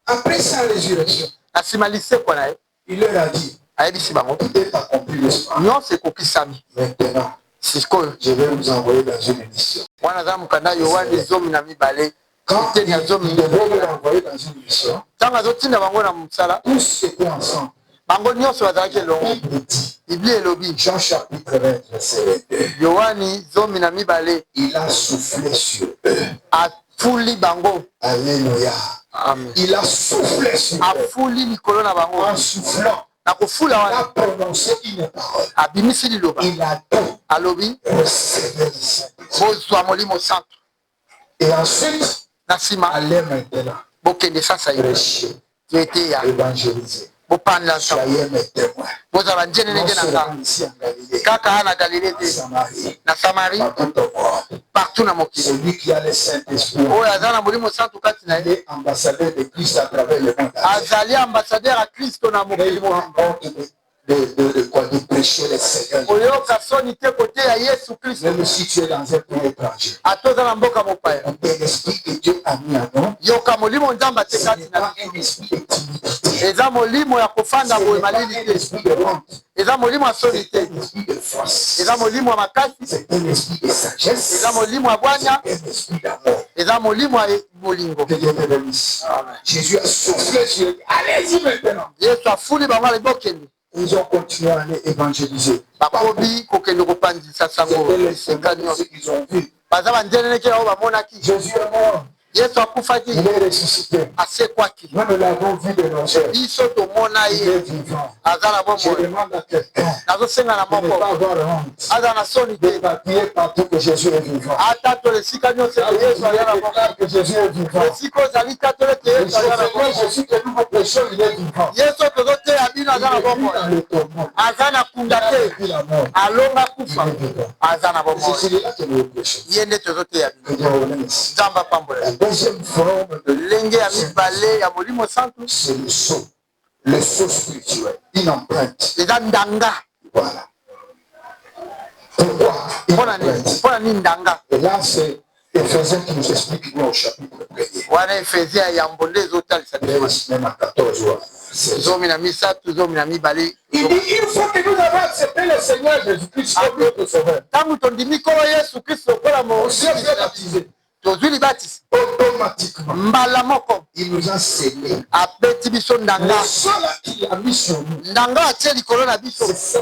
après sa résurrection, na nsima lisekwa na ye il leur a dit, ayebisi bango tout est accompli le soir. nyonso ekokisami Maintenant, sikoyo je vais vous envoyer dans une mission. wana aza mokanda yohane 12. Quand C'était il devait les envoyer dans une mission, ntango azotinda bango na mosala tous étaient ensemble. bango nyonso bazalaki elongo Bible dit, biblia elobi Jean chapitre 20, verset 2, yohani 12, il a soufflé sur eux. afuli bango Alléluia. amen Il a soufflé sur eux. afuli likolo na bango En soufflant, na kofula il a wana prononcé une parole. abimisi liloba Il a dit, alobi recevez le Saint-Esprit. bozwa molimo santo Et ensuite, na nsima allez maintenant bokende sasa ye prêcher, toeteya évangéliser. bopandela ntango Soyez mes témoins. bozala njenenenge Non na seulement nzambe ici en Galilée, kaka aa na galile en te Samarie, na samari partout au monde. partout na mokili Celui qui a le Saint-Esprit, oyo aza na molimo santo kati na il ye est ambassadeur de Christ à travers le monde. azali ambassadeur ya kristo na Mais mokili il prend mobimba honte de prêcher le Seigneur. oyoka soni te koteya yesu kristo Même si tu es dans un pays étranger, ata oza na mboka mopaya un esprit que Dieu a mis en nous, yoka molimo nzambe ate ce kati n'est na pas un esprit de timidité. eza molimo ya kofanda Ce boye n'est pas malili un te esprit de honte. eza molimo ya soni C'est te un esprit de force. eza molimo ya makasi C'est un esprit de sagesse. eza molimo ya bwanya C'est un esprit d'amour. eza molimo ya bolingo Que Dieu te bénisse. Jésus a soufflé sur eux. Allez-y maintenant. yesu afuli bango alobi bokende Ils ont continué à aller évangéliser. bakobi kokende kopandisa sango C'était les esika Seigneurs nyonso qu'ils ont vu. baza banzeneneke oyo bamonaki Jésus est mort. yesu akufaki Il est ressuscité. asekwaki Nous nous l'avons vu de nos yeux. biso tomona Il ye est vivant. aza na Je bomoi demande à quelqu'un nazosenga na de ne moko pas avoir honte. aza na soni De te papier partout que Jésus est vivant. ata tolo esika nyonso ete yesu aza na moko Déclare que Jésus est vivant. esika ozali tatolo ete Le yesu aza na Seigneur moko Jésus que nous vous prêchons, il est vivant. yesu tozoteya bino aza na Il est bomoi dans le tombeau. aza na kunda Il a te vécu la mort. alonga kufa Il est vivant. aza na C'est bomoi celui-là que nous prêchons. ye nde tozoteya Que bino Dieu vous bénisse. nzambe apambola La deuxième forme de lenge ya mibale ya molimo santo c'est le sceau. Le sceau spirituel. Une empreinte. eza ndanga Voilà. Pourquoi une mpona nini empreinte? mpona nini ndanga Et là, c'est Éphésiens qui nous explique nous au chapitre 1er. wana efezi ya yambo nde ezotalisa biso Même à 14 jours. zomi na misato zomi na mibale Il dit, une fois que nous avons accepté le Seigneur Jésus-Christ comme notre sauveur, ntango tondimi nkolo yesu kristo lokola on s'est fait mosi baptiser. tozwi libatisi Automatiquement, mbala moko il nous a scellés. abeti biso ndanga Le seul qu'il a mis sur nous, ndanga atie likolo na biso c'est ça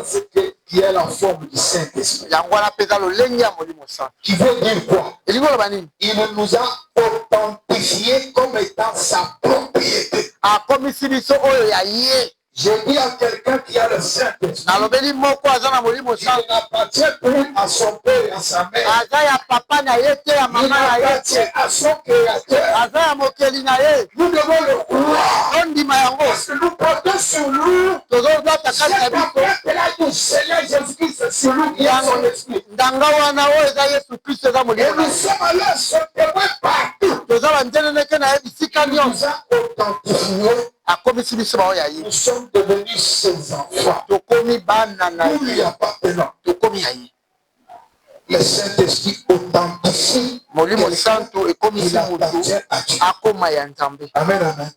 qui est la forme du Saint-Esprit. yango wana mpe eza lolenge ya molimo santo Qui veut dire quoi? elingi oloba nini Il nous a authentifiés comme étant sa propriété. akomisi biso oyo ya ye Je dis à quelqu'un qui a le Saint-Esprit, nalobeli moko aza na molimo il santo n'appartient plus à son père et à sa mère. aza ya papa na ye te ya Il mama na ye appartient te à son créateur. aza ya mokeli na ye Nous devons le croire. ondima yango Parce que nous portons sur nous tozozata kati ya cette biso empreinte-là du Seigneur Jésus-Christ, c'est sur nous qui a son esprit. ndanga wana oyo eza yesu kristo eza Et molimo na nous ye sommes allés se témoin partout. toza banzeneneke na ye bisika Il nous nyonso a authentifiés. akomisi biso bao ya ye Nous sommes devenus ses enfants. tokomi bana na Nous lui ye appartenons. tokomi ya ye Le Saint-Esprit authentifie. molimo quelqu'un. santo ekomisi Il appartient motu à Dieu. akoma ya nzambe Amen, amen.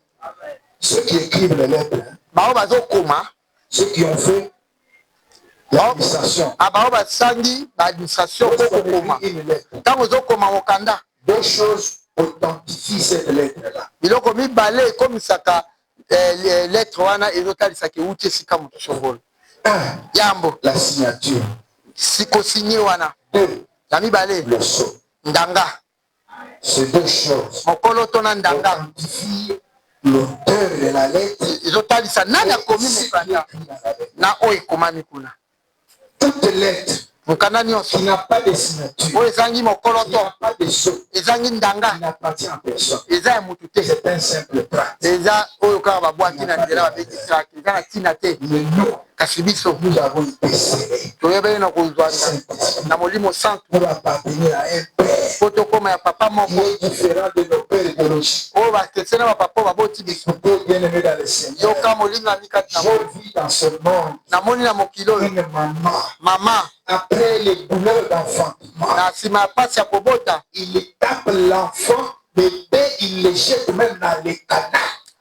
Ceux qui écrivent les lettres, hein, bao bazokoma ceux qui ont fait l'administration, bao basangi baadministration lorsqu'on kokokoma écrit une lettre, ntango ozokoma mokanda deux choses authentifie cette lettre-là. biloko mibale ekomisaka lettre wana ezotalisaka euti esika moto songolo. Yambo La signature. sikosinye wana. Ya mibale Le sceau. ndanga. Ces deux choses mokolo to na ndanga authentifient l'auteur de la lettre. ezotalisa nani akomi mokanda na oyo ekomami kuna. Toute lettre mokanda qui nyonso n'a pas de signature, oyo ezangi mokolo qui to n'a pas de sceau, ezangi qui ndanga n'appartient à personne. eza ya motu te. C'est un simple tract. eza oyo kaka babwaki na nzela babeti trake eza na ntina te. Mais nous, kasi biso nous avons été scellés. toyebeli na kozwanda na molimo santu Pour appartenir à un père po tokóma ya papa qui moko est différent de nos pères biologiques. oyo bakese na bapapa baboti biso. Écoutez, bien-aimés dans le Seigneur, yoka molingami kati na je vis dans ce monde namoni na mokili oyo une maman. mama Après les douleurs d'enfantement, na nsima ya pasi ya kobota il tape l'enfant, bébé, il le jette même dans les canaux.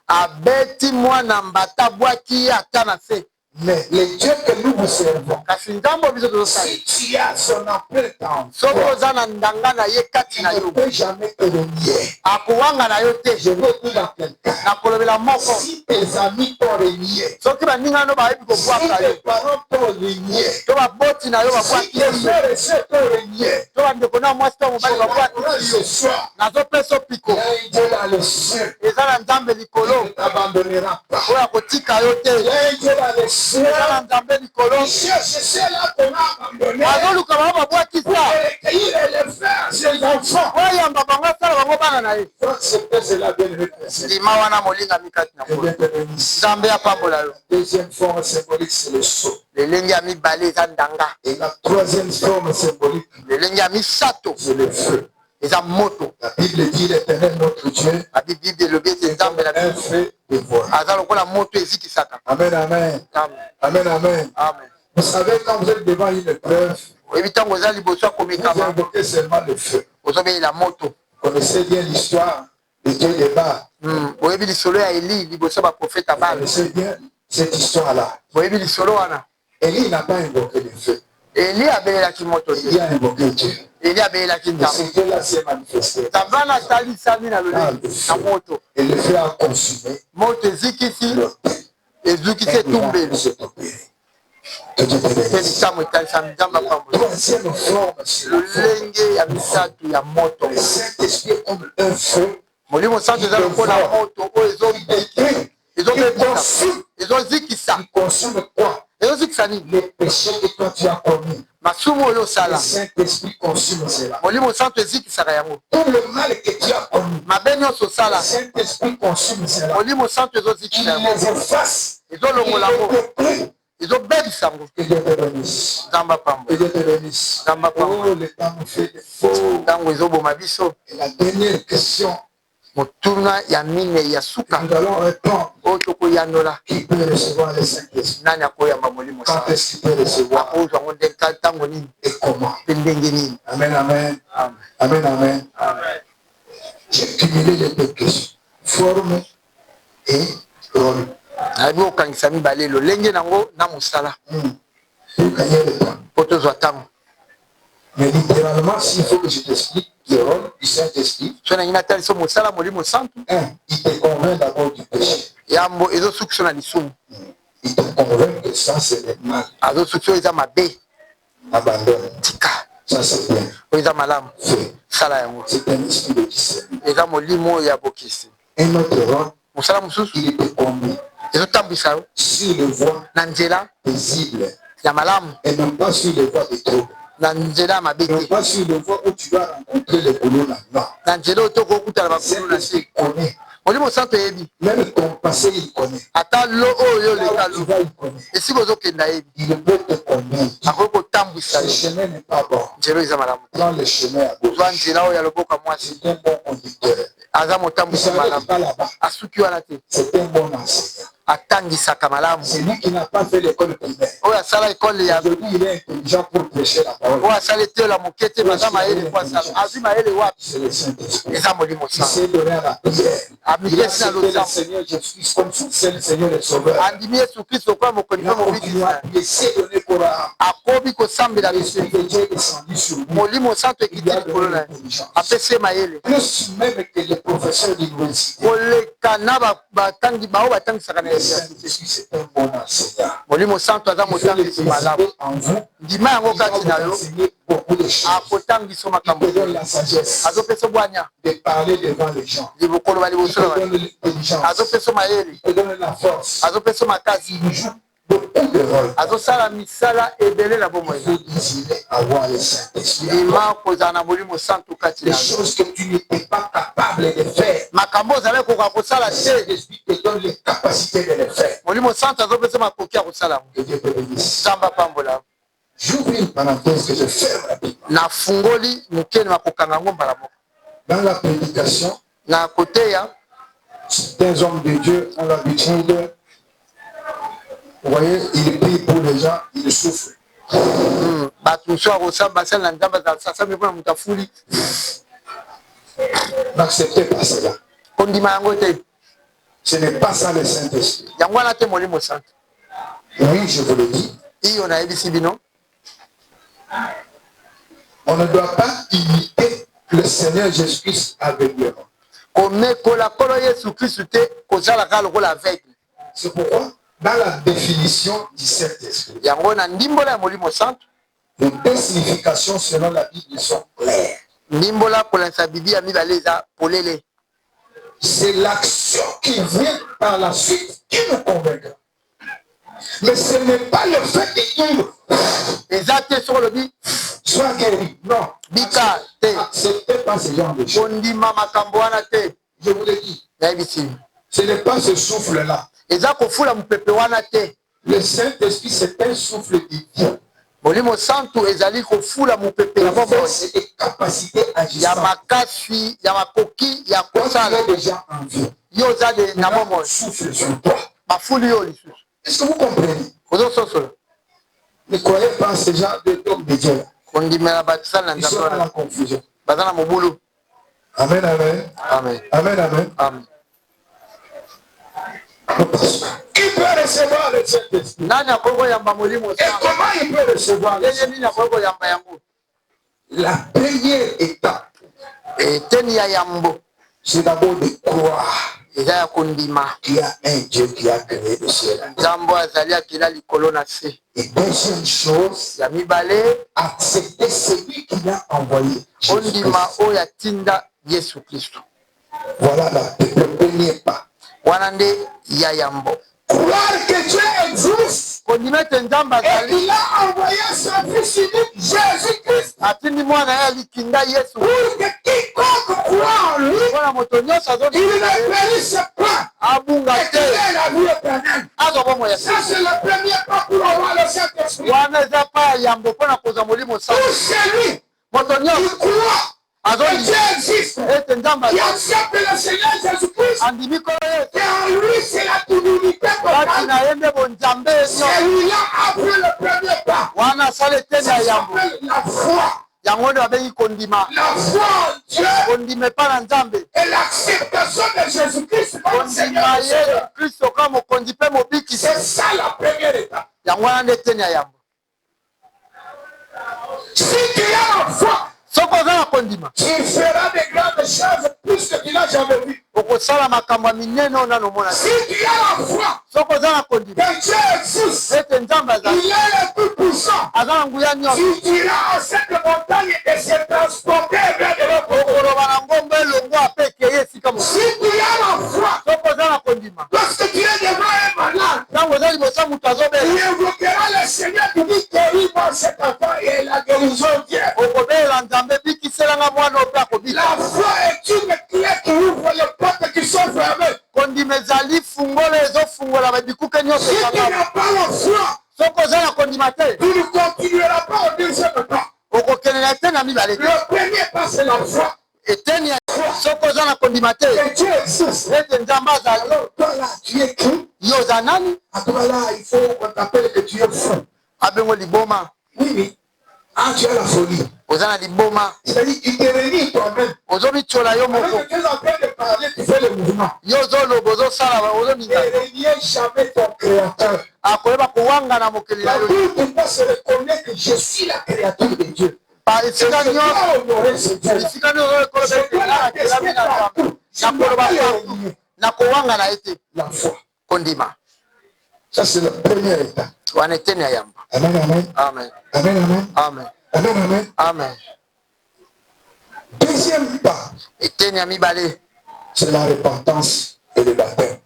abeti mwana mbata bwaki ye ata na se. Mais le Dieu que nous vous servons, kasi nzambo biso tozosala si tu as son empreinte en soki toi, oza na ndanga na ye kati il na ne yo peut jamais te le nier. akowanga na yo te. Je veux dire à quelqu'un, nakolobela moko si tes amis t'ont renié, soki baningano bayebi si kobwaka yo tes parents t'ont renié, to baboti na yo si babwaki tes yo frères et sœurs t'ont renié, to bandeko na mwasi to mobali je babwaki t'apprends ce soir, nazopesa piko il y a un Dieu dans le ciel eza na nzambe qui likolo ne t'abandonnera pas. oyo akotika yo te. Il y a un Dieu dans le ciel eza na nzambe likolo qui cherche ceux-là qu'on a abandonnés azoluka bango babwakisa pour recueillir et les faire ses enfants. oyamba bango asala bango bana na ye. Donc c'était cela bien représente. ndima wana molingami kati na Que moi Dieu te bénisse. nzambe apambola yo. Deuxième forme symbolique, c'est le sceau. lelenge ya mibale eza ndanga. Et la troisième forme symbolique, lelenge ya misato c'est le feu. eza moto. La Bible dit l'Éternel notre Dieu babibi elobi ete nzambe na un biso feu de voix. aza lokola moto ezikisaka. Amen, amen. Amen. Amen, amen. Amen. Vous savez, quand vous êtes devant une épreuve, oyebi ntango oza liboso ya vous komekama invoquez seulement le feu. ozobelela moto. Vous connaissez bien l'histoire de Dieu des Bas. boyebi lisolo ya eli liboso ya baprofete ya Vous bala. connaissez bien cette histoire-là. boyebi lisolo wana Élie n'a pas invoqué le feu. eli abelelaki moto te. Il a invoqué Dieu. eli abelelaki Et nzambe. ce Dieu-là s'est manifesté. nzambe wana atalisami na lolenge na moto. Et le feu a consumé moto ezikisi l'autel. ezukisi etumbeli s'est opéré. Que Dieu te mpe bénisse. likambo etalisami nzambe apambola. Troisième forme, c'est la forme. lolenge ya misato ya moto. Le Saint-Esprit est comme un feu molimo santo eza lokola moto oyo ezobebisa ezozikisa. qui consume quoi? ezozikisa nini? Les péchés que toi tu as commis. masumu oyo Le osala Saint-Esprit consume cela. molimo santo ezikisaka yango. Tout le mal que tu as commis, mabe nyonso le osala Saint-Esprit consume cela. molimo santo Il ezozikisa yango. les efface. Il ezolongola yango les détruit. ezobebisa yango. Que Dieu te bénisse. nzambe Que apambola. Dieu te bénisse. Nzambe apambola. Oh, le temps nous fait des faux. ntango ezoboma biso Et la dernière question, motuna ya minei ya suka nous allons répondre. oyo tokoyandola Qui peut recevoir le Saint-Esprit? nani akoyamba molimo Quand santo est-ce qu'il peut recevoir akozwa yango ntango nini et comment? mpe ndenge nini. Amen, amen. Amen. Amen, amen. Amen. J'ai cumulé les deux questions. Forme et rôle. nayebi kokangisa mibale lolenge nango na mosala Pour gagner le temps. mpo tozwa ntango. Mais littéralement, s'il faut que je t'explique le rôle du Saint-Esprit, so nangi natalisa mosala molimo santo il te convainc d'abord du péché. yambo ezosukisa na lisumu. Il te convainc que ça, c'est le mal. azosukisa oyo eza mabe Abandonne. tika Ça, c'est bien. oyo eza malamu Fait. sala yango. C'est un esprit de discernement. eza molimo oyo ya bokisi. Un autre rôle, mosala mosusu il te conduit ezotambwisa yo sur les voies na nzela paisibles ya malamu et non pas sur les voies de trouble. na nzela ya mabe Non te. pas sur les voies où tu vas rencontrer les boulons là. Non. na nzela oyo tokokutana bakulu na se. Saint-Esprit connaît. molimo santo eyebi Même ton passé, il connaît. ata lo oyo Là oleka où tu lo vas, il connaît. esika ozokenda yebi Il peut te conduire. akoki kotambwisa Ce yo. chemin n'est pas bon. nzela oyo eza malamu te. Prends le chemin à gauche. zwa nzela oyo ya loboko ya mwasi C'est un bon conducteur. aza Vous motambwisi savez, malamu pas là-bas. asuki wana te C'est un bon enseignant. atangisaka malamu. Celui qui n'a pas fait l'école primaire. Oyo asala école ya. Aujourd'hui, il est intelligent pour prêcher la parole. Oyo asala ete la mokete baza mayele kwa sala. Azi mayele wapi? C'est le Saint-Esprit. Eza molimo Il s'est donné à la prière. Il a accepté le Seigneur Jésus comme son seul Seigneur et Sauveur. Andimi Yesu Kristo kwa mokonzi Il a mobiki. continué à prier, s'est donné pour Akobi kosambela l'Esprit de Dieu est descendu sur lui. molimo santo ekiti likolo na ye. Apesi mayele. Plus même que les professeurs d'université. Koleka na batangi bao batangisaka na Le université. Saint-Esprit, c'est un bon enseignant. Molimo santo aza motangisi malamu. En vous, Ndima yango il va kati vous na yo enseigner beaucoup de choses. akotangisa Il makambo. te donne la sagesse Azopesa bwanya de parler devant les gens. libokolo Il baliboso te na donne l'intelligence. azopesa mayele Il te donne la force. azopesa makasi Il joue beaucoup de rôles. azosala misala ebele na bomoi. Il faut désirer avoir le Saint-Esprit. Ndima kozala na molimo santo kati Les na yo. choses que tu n'étais pas capable de faire. makambo ozali koka kosala Le te Saint-Esprit te donne les capacités de le faire. molimo santo azopesa makoki ya kosala Que Dieu te bénisse. nzambe apambola. J'ouvre une parenthèse que je ferme rapidement. nafungoli mokeni makokanga yango mbala moko Dans la prédication, na koteya certains hommes de Dieu ont l'habitude, vous voyez, ils prient pour les gens, ils souffrent. bato mosusu akosala basali na nzambe asambi mpona moto afuli N'acceptez pas cela. kondima yango te Ce n'est pas ça le Saint-Esprit. yango wana te molimo santo. Oui, je vous le dis. iyo nayebisi bino On ne doit pas imiter le Seigneur Jésus-Christ aveuglément. komekola nkolo yesu kristu te kozalaka lokola aveugle. C'est pourquoi, dans la définition du Saint-Esprit, yango na ndimbola ya molimo santo les deux significations selon la Bible sont claires. ndimbola kolanisa bibi ya mibale eza polele. C'est l'action qui vient par la suite qui nous convaincra. Mais ce n'est pas le fait de dire eza te soko lobi sois guéri. Non. bika te Acceptez pas ce genre de choses. kondima makambo wana te. Je vous le dis. nayebisi Ce n'est pas ce souffle-là. eza kofula mopepe wana te. Le Saint-Esprit, c'est un souffle divin. molimo santo ezali kofula mopepe ya La bomoi force et des capacités ya agissantes. makasi ya makoki ya Quand tu kosala es déjà en vie, yo oza na bomoi souffle sur toi. bafuli yo lisusu Est-ce que vous comprenez? ozososola Ne croyez pas ce genre d'homme de Dieu. kondimela basali na Ils sont nzambe dans la wana confusion. baza na mobulu. Amen, amen. Amen. Amen, amen. Amen. Qui peut recevoir le Saint-Esprit? Nani akoki koyamba molimo Et comment il peut recevoir le ndenge Saint-Esprit? nini akoki koyamba yango? La première étape, eteni ya yambo c'est d'abord de croire eza ya kondima qu'il y a un Dieu qui a créé le ciel. nzambe azali akila likolo na se. Et deuxième chose, ya mibale accepter celui qui l'a envoyé. ondima Jésus-Christ. oyo atinda yesu kristo. Voilà le premier pas. wana nde ya yambo Croire que Dieu existe kondima ete nzambe et azali qu'il a envoyé son fils unique, Jésus-Christ, atindi mwana ye alikinda yesu pour que quiconque croit en lui, mpona moto nyonso il azondima ne périsse pas abunga et qu'il te ait la vie éternelle. azwa bomoi ya Ça, c'est le premier pas pour avoir le Saint-Esprit. wana eza pa ya yambo mpona kozwa molimo santo. Pour celui moto qui nyonso croit que azondima Dieu existe, ete nzambe qui azali accepte le Seigneur Jésus-Christ, andimi kolo yesu et en lui, c'est la divinité kati totale. na ye nde bonzambe nyonso Celui-là a pris le premier pas. wana asala eteni Ça ya yambo s'appelle la foi. yango nde babengi kondima. La foi en Dieu kondima epa na nzambe et l'acceptation de Jésus-Christ comme kondima Seigneur. yesu kristo kaka mokonzi mpe mobikisi C'est ça la première étape. yango wana nde eteni ya yambo. Si tu as la foi, soki oza na kondima tu feras de grandes choses plus que tu n'as jamais vu. okosala makambo ya minene oyo nano omona te. Si tu as la foi soki oza na kondima que Dieu existe, ete nzambe azali il est le tout-puissant. aza na nguya nyonso Tu diras à cette montagne de se transporter vers de l'autre côté. okoloba na ngomba elongo ape ekeye esika mosusu. Si tu as la foi, soki oza na kondima lorsque tu es devant un malade, ntango oza liboso ya moto il azobela invoquera le Seigneur qui dit guéris-moi cet enfant et la guérison vient. okobelela nzambe bikiselanga mwana ope akobika. La foi est une clé qui ouvre les portes qui sont fermées. kondima ezali fungola ezofungola babikuke nyonso Si tu ekangama. n'as pas la foi, soki oza na kondima te tu ne continueras pas au deuxième pas. okokelela ete na mibale te. Le premier pas, c'est la foi. eteni ya soki oza na kondima te Que Dieu existe. ete nzambe azali Alors, toi là, tu es qui? Yoza nani? À toi là, il faut qu'on t'appelle que tu es fou. Abengo liboma. Oui, oui. Ah, tu as la folie. Ozana liboma. C'est-à-dire, tu te réunis toi-même. Ozomi chola yo Avec moko. que tu es en train de parler, tu fais le mouvement. Yozolo bozo sala ozomi. Ne reniez jamais ton créateur. Akoyeba kuwanga na mokeli La yo. Bible de moi se reconnaît que je suis la créature de Dieu. Par Et je dois honorer ce Dieu. je dois l'attester partout. na kuwanga na ete La foi. kondima. Ça, c'est le premier état. Waneteni ya yamba. Amen, amen. Amen. Amen, amen. Amen. Amen, amen. Amen. Deuxième pas, Eteni ya mibale. c'est la repentance et le baptême.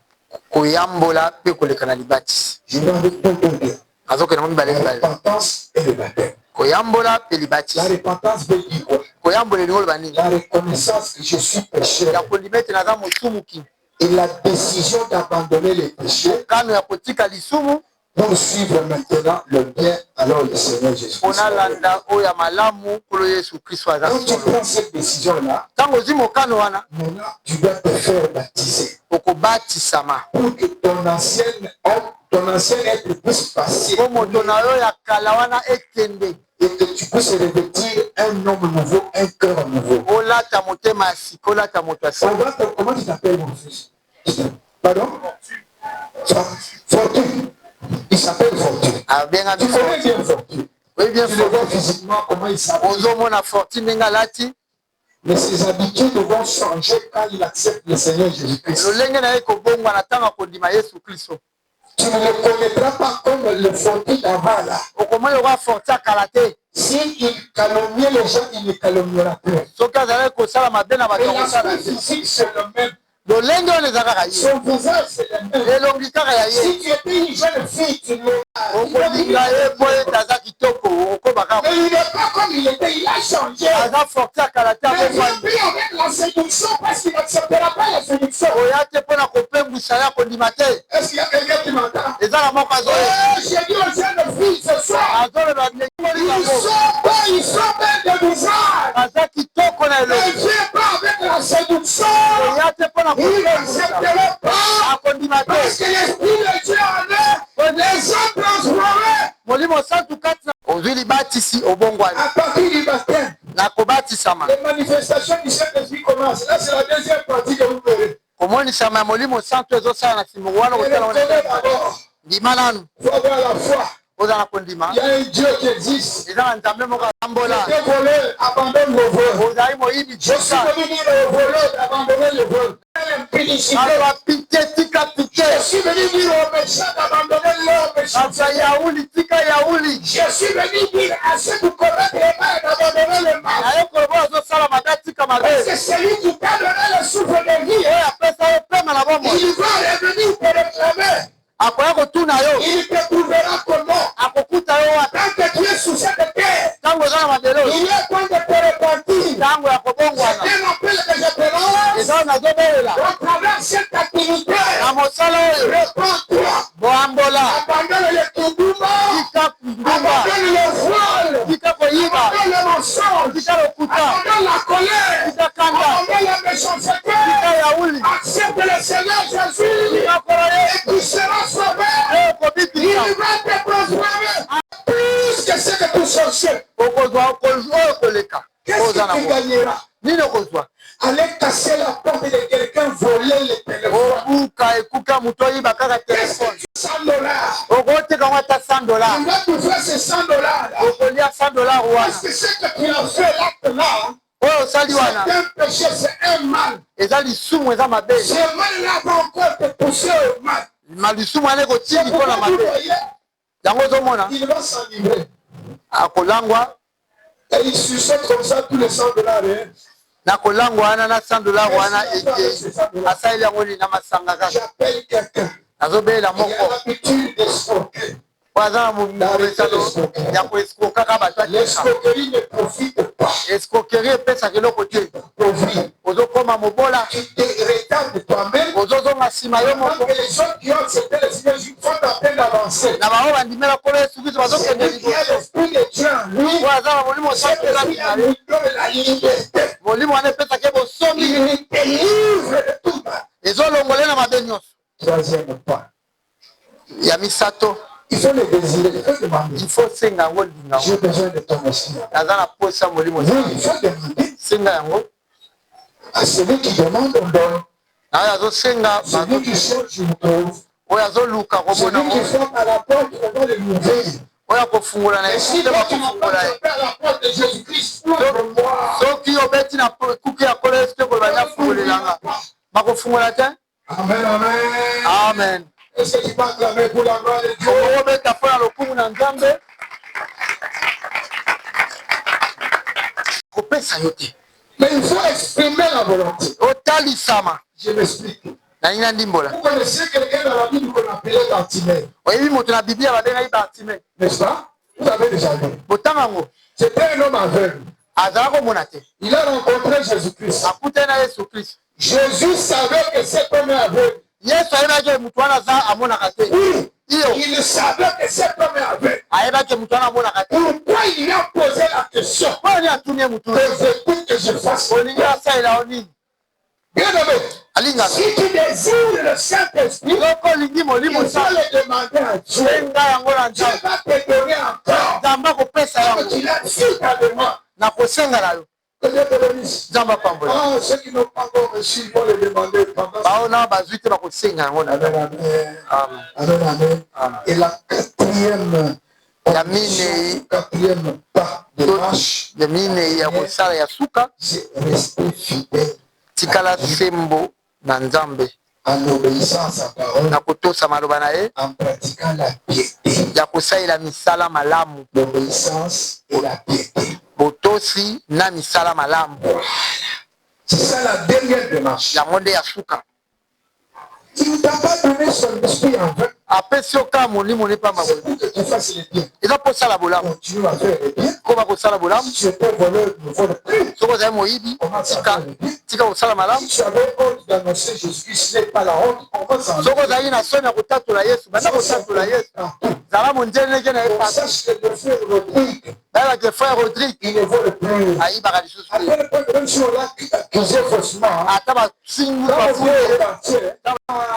Kuyambola pe kolekana libati. Je vais avec deux dire. Azokena mibale La mibale. repentance et le baptême. Kuyambola pe libati. La repentance veut dire quoi? Kuyambola ni olba nini? La reconnaissance que je suis pécheur Ya kolimete na za musumuki. et la décision d'abandonner les péchés Kano ya kotika lisumu. pour suivre maintenant le bien, alors le Seigneur Jésus. Ona landa oya malamu kulo Yesu Kristo Quand tu azasolo. prends cette décision-là, Tango zimo kano wana maintenant tu dois te faire baptiser okobatisama. pour que ton ancien être puisse passer Ko moto na yo ya kala wana ekende. et que tu puisses revêtir un homme nouveau, un cœur nouveau. Olata motema ya sika, olata moto ya sika. Comment tu t'appelles mon fils? Pardon? Fortune. Il s'appelle Fortune. Abenga Tu connais bien Fortune. Oui, bien Tu le vois sûr. physiquement comment il s'appelle. Ozomona Fortune ndenga lati. Mais ses habitudes vont changer quand il accepte le Seigneur Jésus-Christ. Lolenge na ye kobongwa na tanga kondima Yesu Kristo. Tu ne le connaîtras pas comme le Fortune d'avant là. Okomona lokwa Fortune akala te. S'il calomniait les gens, il ne calomniera plus. Soki azalaki kosala mabe na bato Et ya kosala l'aspect te. physique, c'est le même. Lolenge wana ezalaka kaka ye. Son visage, c'est le même. Elongi kaka ya ye. Si tu étais une jeune fille, tu l'auras. Okolinga ye po ete aza kitoko okoba kaka. Mais il n'est pas comme il était, il a changé. Aza Fortune akala te Mais il abongwani. plus avec la séduction parce qu'il n'acceptera pas la séduction. Oya te mpona kopembwisa ya kondima te. Est-ce qu'il y a quelqu'un qui m'entend? Eza na moko azoye. J'ai dit aux jeunes filles ce soir, Azoloba ndenge ils sont belles de visage. aza kitoko na Ne elongi. viens pas avec la séduction. Oya te mpona Il kopembwisa n'acceptera pas akondima parce te. que l'esprit de Dieu en eux les a transformés. Molimo santu kati na ozwi libatisi obongwani À partir du baptême, na kobatisama les manifestations du Saint-Esprit commencent. Là, c'est la deuxième partie que vous verrez. komonisama ya molimo santu ezosala na nsima wana Et kotala wana reconnaître d'abord, ndima nanu il faut avoir la foi. oza na kondima Il y a un Dieu qui existe. eza na nzambe moko atambola Les voleurs abandonnent le vol. ozali moyibi Je suis tika venu dire aux voleurs d'abandonner le vol. L'impudicité. alwa pite tika pite Je suis venu dire aux méchants d'abandonner leur méchanceté. ata yauli tika yauli Je suis venu dire à ceux qui commettent le mal d'abandonner le mal. naye koloba ozosala mabe tika mabe Parce que celui qui t'a donné le souffle de vie, oyo apesa yo pema na bomoi il va revenir te réclamer. akoya kotuna yo Il te trouvera comment? akokuta yo wapi Tant que tu es sous cette terre, ntango oza na mabele oyo il est temps de te repentir. ntango ya kobongwana C'est un appel que je te lance. eza oyo nazobelela Au travers de cette activité, na mosala oyo réponds-toi. boambola Abandonne le Toudouma. tika ndumba Abandonne le voile. tika koyiba Abandonne le mensonge. tika lokuta Abandonne la colère. tika kanda Abandonne la méchanceté. tika yauli Accepte le Seigneur Jésus. tika kola ye Et tu seras sauvé. oyo Il kobikisa va te transformer. Plus que ce que tu cherchais. okozwa oyo koleka Qu'est-ce oza na que tu mo gagneras? nini okozwa Aller casser la porte de quelqu'un, voler le téléphone. obuka ekuka moto oyiba kaka Qu'est-ce telefone que tu 100 dollars? okoteka ngo ata 100 $. Tu vas te faire ces 100 dollars. okolia 100 $ Parce wana que ce que tu as fait là, oyo osali wana c'est un péché, c'est un mal. eza lisumu eza mabe Ce mal-là va encore te pousser au mal. malisumu wana ekotili C'est mpona pourquoi vous mabe voyez, yango ozomona il va s'enivrer. akolangwa Et il sucette comme ça tous les 100 dollars. na kolangwa wana na 100 $ wana eke asali yango nini na masanga kaka J'appelle quelqu'un. nazobelela Il a moko l'habitude d'escroquer. po aza na momesano ya koescroka kaka bato atika L'escroquerie ne profite pas. escroquerie epesaka eloko te Pauvreté. ozokoma mobola Tu te retardes toi-même. ozozonga nsima yo Pendant moko que les autres qui ont accepté le Seigneur font à peine d'avancer. na bango bandimela kolo yesu kristo bazokende Celui qui a liboso l'esprit de Dieu en lui, po aza na molimo c'est osapela celui qui a na ye lui donne la liberté. molimo wana epesaka ye bosomi Il te livre de tout mal. ezolongole na mabe nyonso Troisième pas, Yamisato. Il faut le désirer, il faut demander. Il faut senga ngo linga. J'ai besoin de ton aussi. Azana posa molimo. Oui, il faut demander. Senga yango. À celui qui demande, on donne. Azo senga. Celui qui cherche, il trouve. Oyazo luka kobona. Celui qui frappe à la porte, on va le ouvrir. Oya kofungula na Et si toi tu n'as pas frappé à la porte de Jésus-Christ, ouvre-moi. Soki obeti na kuki ya kola eske kolanya fungulelanga. Bakofungula te? Amen, amen. Amen. Est-ce que tu peux acclamer pour la gloire de Dieu? Obeta fona lokumu na Nzambe. Kopesa yote. Mais il faut exprimer la volonté. Otalisama. Je m'explique. Na ndimbola. Vous connaissez quelqu'un dans la Bible qu'on appelait Bartimée. Oyebi moto na Biblia babenga Bartimée. N'est-ce pas? Vous avez déjà vu. Botangango. C'était un homme aveugle. Azala komona te. Il a rencontré Jésus-Christ. Akutana na Yesu Christ. Jésus savait que cet homme est aveugle. Yesu ayebaki mutu wana za amonaka te. Oui. Iyo. Il savait que cet homme est aveugle. Ayebaki mutu wana amonaka te. Pourquoi il lui a posé la question? Kwani atumie mutu. Que veux-tu que je fasse? Olingi asalela onini. Bien aimé. Alinga. Si tu désires le Saint-Esprit, Loko lingi molimo il faut le demander à Dieu. Senga yango na Dieu Nzambe. va te donner encore. Nzambe kopesa Comme yango. tu l'as dit ta demande. Na kosenga na yo. Que Dieu te bénisse. Nzambe pambola. Ah, ceux qui n'ont pas encore reçu, ils vont le demander pendant. Baona bazwi te bakosenga yango na. Amen, amen. Amen. Amen, amen. Amen. Et la quatrième pas de marche, ya mine ya kosala ya suka. c'est rester fidèle Tikala sembo na Nzambe. en obéissance à parole, Na kotosa maloba na ye. en pratiquant la piété. Ya kosalela misala malamu. L'obéissance et la piété. Botosi na misala malamu. C'est ça la dernière démarche. Ya monde ya suka. Il ne t'a pas donné son esprit en vain. Apesi oka molimo ne pa C'est mabola. pour que tu fasses le bien. Eza posala bolamu. Continue à faire le bien. Ko bakosala bolamu. Si tu étais voleur, il ne faut le plus. Soko za moyibi. Tika kosala malamu. Si tu avais honte d'annoncer Jésus-Christ, n'est pas la honte, on va s'en Soko za ina soni ya kotatola Yesu. Bana kotatola Yesu. Zala mondial neke na epa. sache que le frère Rodrigue, Bala ke frère Rodrigue. il ne vaut le plus. Ayi baka lisusu. Après le point, même si on l'a accusé faussement, Ata ba singu quand ba on est parti,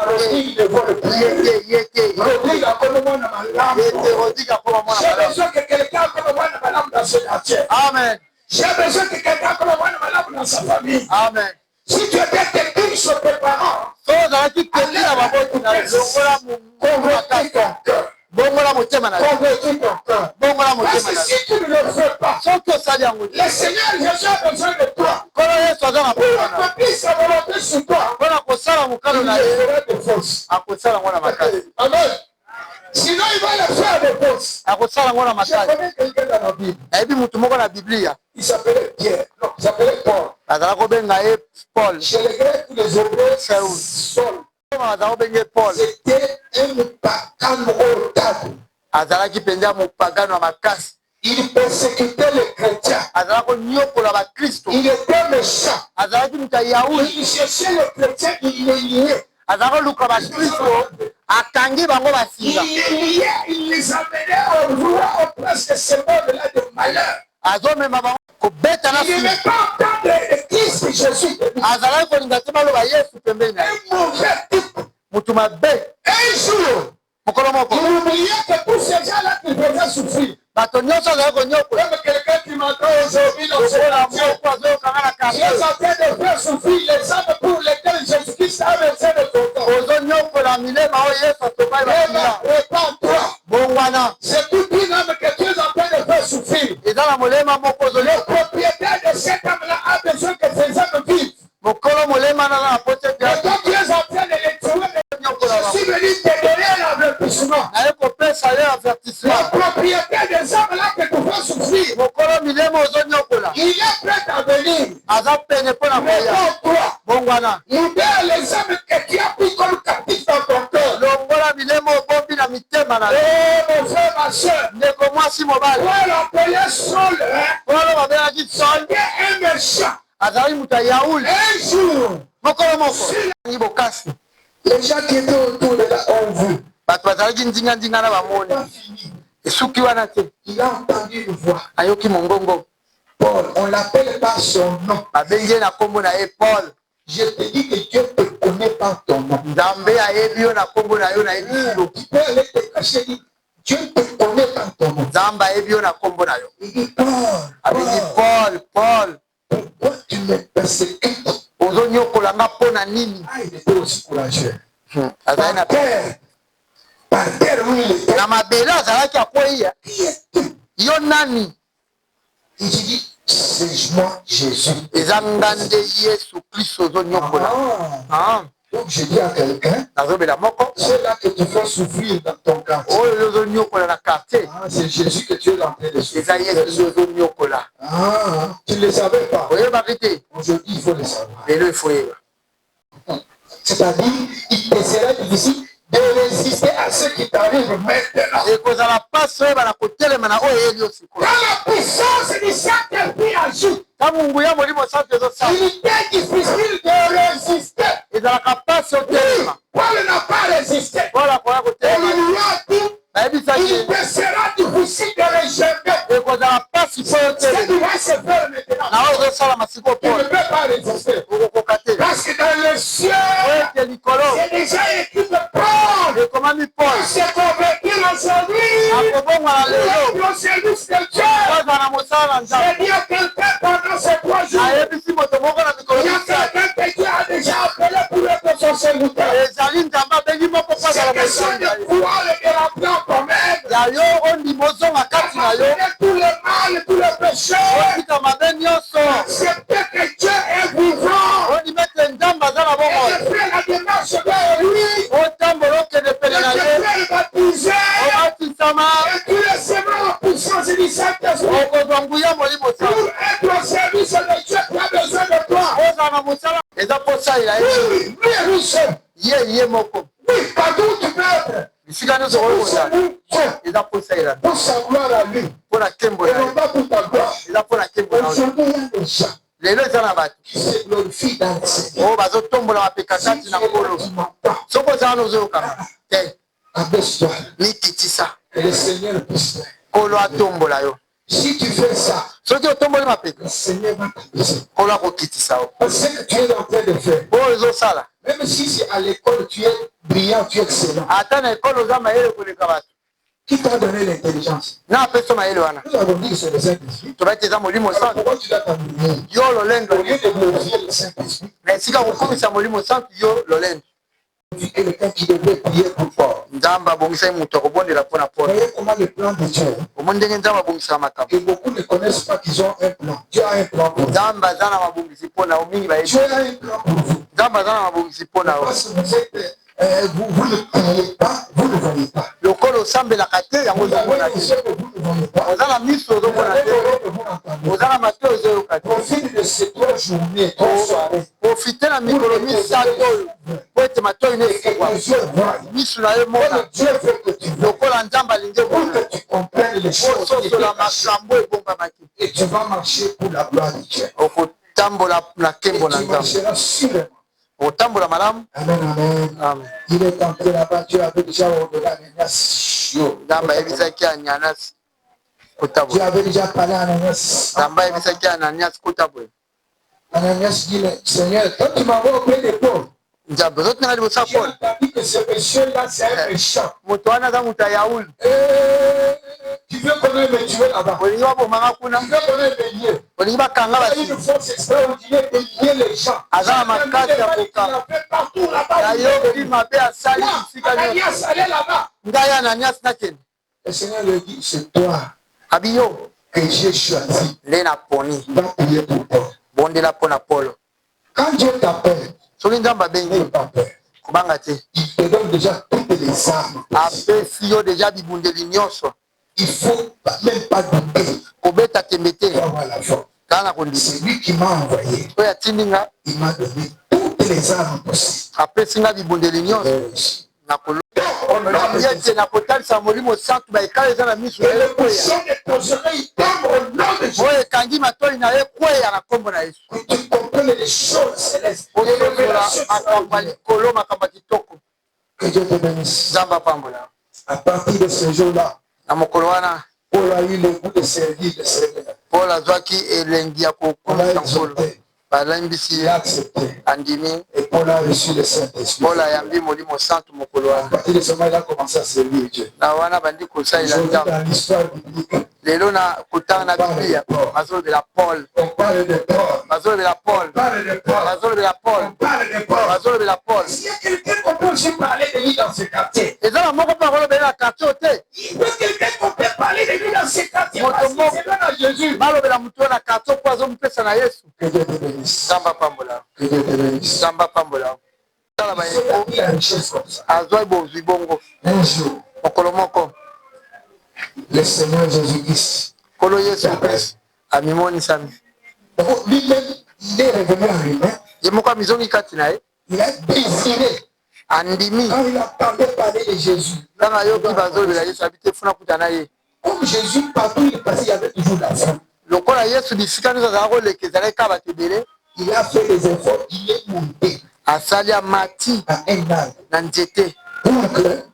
Rodrigue ne vaut le plus. Yeke. Rodrigue a comme moi dans ma langue. Yeke Rodrigue akoma mwana J'ai malamu. besoin que quelqu'un comme moi dans ma langue dans ce quartier. Amen. J'ai besoin que quelqu'un comme moi dans ma langue dans sa famille. Amen. Si tu étais technique sur tes parents, So ozalaki peti na baboti na longola convertis ton cœur. bongola motema na yo. Convertis ton cœur. Bongola Parce motema que na yo. si tu ne le fais pas, Soki osali yango te. le Seigneur Jésus a besoin de toi Kolo Yesu aza na pour mpona na yo. accomplir sa volonté sur toi. mpona kosala mokalo Il na le ye fera de force. akosala yango na makasi. Amen. Sinon, il va le faire de force. akosala yango na Je makasi. connais quelqu'un dans la Bible. nayebi motu moko na biblia Il s'appelait Pierre. Non, il s'appelait Paul. azala kobenga ye Paul. Chez les Grecs, les Hébreux, Saul. azala kobenge Paul. C'était un pagan retard. azalaki mpenza mopagano ya makasi. Il persécutait les chrétiens. azala konyokola bakristo. Il était méchant. azalaki moto ya yahudi. Il cherchait les chrétiens, il les liait. azala koluka bakristo akangi bango basinga. Il les liait, il les amenait au roi, au prince de ce monde-là de malheur. azomema bango kobeta na Il ne singa. veut pas entendre le Christ Jésus. azalaki kolinga te baloba yesu pembeni na ye. Un mauvais type. motu mabe Un jour, mokolo moko il oubliait que tous ces gens-là qui faisaient souffrir. bato nyonso azalaki konyokola. Comme quelqu'un qui m'entend aujourd'hui dans ce lokola quartier, moko azokanga na qui est karne. en train de faire souffrir les hommes pour lesquels Jésus-Christ a versé de ton temps. ozonyokola milema oyo yesu atobai bakila. Répands-toi. bongwana C'est tout un homme que tu es en train de faire souffrir. eza na molema moko Le ozonyokola. propriétaire de cet homme-là a besoin que ces hommes vivent. mokolo molema naza na pote Et toi, tu es en train de les tuer. nyokola Je suis venu te donner l'avertissement. naye kopesa ye Le avertissement. propriétaire des hommes-là que tu fais souffrir, mokolo milema ozonyokola il est prêt à venir. aza pene mpo na koya. Réponds-toi. bongwana Libère les hommes que tu as pris comme captifs dans ton cœur. longola milema obombi na mitema na yo. Oh mon frère, ma soeur, ndeko mwasi mobali Paul appelait Saul, hein, polo babengaki sol c'était un méchant. azalaki moto ya yauli. Un jour, mokolo moko ni bokasi les gens qui étaient autour de là ont vu. bato bazalaki ndinga-ndinga na bamoni Pas fini. esuki wana te Il a entendu une voix. ayoki mongongo Paul, on l'appelle par son nom. babengi ye na nkombo na ye paul. Je te dis que Dieu te connaît par ton nom. Tu peux aller te cacher, Dieu te connaît par ton nom. Il dit Paul, pourquoi tu me persécutes? Il était aussi courageux. Par terre où il était. Il dit, c'est moi Jésus. Donc je dis à quelqu'un, ceux-là que tu fais souffrir dans ton quartier, c'est Jésus que tu es en train de souffrir. Tu ne le savais pas. Aujourd'hui, il faut le savoir. C'est-à-dire, il te sera difficile de résister à ce qui t'arrive maintenant. Quand la puissance du Saint-Esprit agit, il était difficile de résister. Paul n'a pas résisté. On lui a dit, il te sera difficile de résister. Ce qui va se faire maintenant, tu ne peux pas résister. Parce que dans le ciel, c'est déjà écrit de Paul. C'est convertir aujourd'hui. Le service de Dieu. C'est dire quelqu'un pendant ces 3 jours. Il y a quelqu'un que Dieu a déjà appelé pour être son serviteur. C'est question de pouvoir et de la prendre quand même. Tout le mal, tout le péché. Accepter que Dieu est vivant. Et de faire la démarche vers lui. De te faire baptiser. Et tu recevras la puissance du Saint-Esprit. Pour être au service de Dieu, tu as besoin de toi. Oui, partout tu peux être. Pour sa gloire à lui. Et non pas pour ta gloire. Aujourd'hui, il y a des gens qui se glorifient dans le Seigneur. Abaisse-toi. Et le Seigneur puisse faire. Si tu fais ça, le Seigneur va t'abaisser. Parce que tu es en train de faire. Même si c'est à l'école, tu es brillant, tu es excellent. Qui t'a donné l'intelligence? Nous avons dit que c'est le Saint-Esprit. Pourquoi tu dois t'améliorer? Au lieu de glorifier le Saint-Esprit, tu es quelqu'un qui devrait prier pour fort. Voyez comment le plan de Dieu. Et beaucoup ne connaissent pas qu'ils ont un plan. Dieu a un plan pour vous. Dieu a un plan pour vous. Parce que vous êtes, vous ne priez pas, vous ne voyez pas. Vous avez les yeux que vous ne voyez pas. Vous entendez. Profite de ces 3 journées, 3 soirées. Profitez de Dieu veut que tu vois. Pour que tu comprennes les choses. Et tu vas marcher pour la gloire de Dieu. Et tu marcheras sûrement. Amen, amen. Il est entré là-bas, Dieu avait déjà ordonné Ananias. Dieu avait déjà parlé à Ananias. Ananias dit, Seigneur, quand tu m'envoies auprès de Paul, j'ai entendu que ce monsieur-là, c'est un méchant. Tu veux qu'on aille me tuer là-bas. Tu veux qu'on aille me lier. Il y a une force extraordinaire de lier les gens. Il a fait partout là-bas. Ananias, allez là-bas. Le Seigneur lui dit, c'est toi que j'ai choisi. Va prier pour Paul. Quand Dieu t'appelle, n'aie pas peur. Il te donne déjà toutes les armes. Il ne faut même pas douter. C'est lui qui m'a envoyé. Il m'a donné toutes les armes possibles. Et le puissant des poserait, il tombe au nom de Jésus. Que tu comprennes les choses célestes. Que Dieu te bénisse. À partir de ce jour-là, Paul a eu le goût de servir le Seigneur. On l'a exalté. Il a accepté. Et Paul a reçu le Saint-Esprit. À partir de ce moment, il a commencé à servir Dieu. Aujourd'hui, dans l'histoire biblique, lelo na kutana na Biblia mazolobela Paul on parle de Paul. mazolobela Paul On parle de Paul. mazolobela Paul On parle de Paul. mazolobela Paul. S'il y a quelqu'un qu'on peut aussi parler de lui dans ce quartier, eza na moko mpe akolobela na quartier te il veut quelqu'un qu'on peut parler de lui dans ce quartier. Parce que c'est là dans Jésus. balobela motu oyo na quartier mpo azomupesa na Yesu. Que Dieu te bénisse. Nzambe apambola Que Dieu te bénisse. Nzambe apambola tala Il faut bayeko qu'il y ait une richesse comme ça. azwa bozwi bongo Un jour, mokolo moko le Seigneur Jésus-Christ, kolo Yesu Kristo amimonisami lui-même, il est revenu en lui-même. ye moko amizongi kati na ye Il a désiré. andimi Quand il entendait parler de Jésus, ntango ayoki bazolobela Yesu abi te funa kuta na ye comme Jésus, partout où il passait, il y avait toujours la faim. lokola Yesu bisika nyonso azala koleka ezalaki ka bato ebele Il a fait des efforts, il est monté asali amati à un arbre na nzete pour que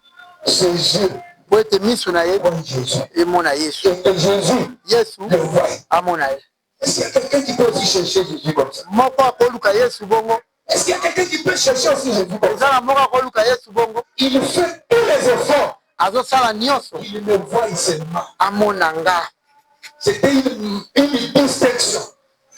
ses yeux po ete miso na ye voient Jésus. emona Yesu Et que Jésus Yesu le voie. amona ye Est-ce qu'il y a quelqu'un qui peut aussi chercher Jésus comme ça? moko akoluka Yesu bongo Est-ce qu'il y a quelqu'un qui peut chercher aussi Jésus comme ça? eza na moko akoluka Yesu bongo Il fait tous les efforts. azosala nyonso Il me voit seulement. amona nga C'était une distinction.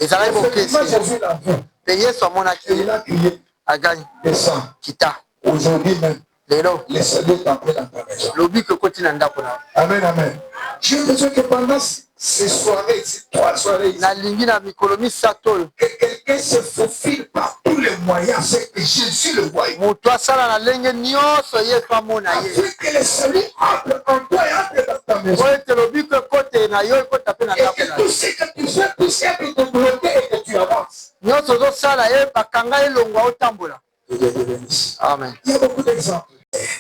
ezalaki Effectivement, bokesi Jésus l'a vu. mpe Yesu amonaki Et il ye a crié, agani descends. kita Aujourd'hui même, lelo le Seigneur est entré dans ta maison. lobi ke ekoti na ndako na Amen, amen. J'ai besoin que pendant ces soirées, ces 3 soirées, ici, nalingi na mikolo misato oyo que quelqu'un se faufile par tous les moyens, c'est que Jésus le voie. moto asala na lenge nyonso Yesu amona ye Afin que le salut entre en toi et entre dans ta maison. po ete lobi ke ekote na yo ekota mpe na Et ndako que na tout yo ce que tu fais puisse être débloqué et que tu avances. nyonso ozosala ye bakanga elongwa otambola Que Dieu te bénisse. amen Il y a beaucoup d'exemples.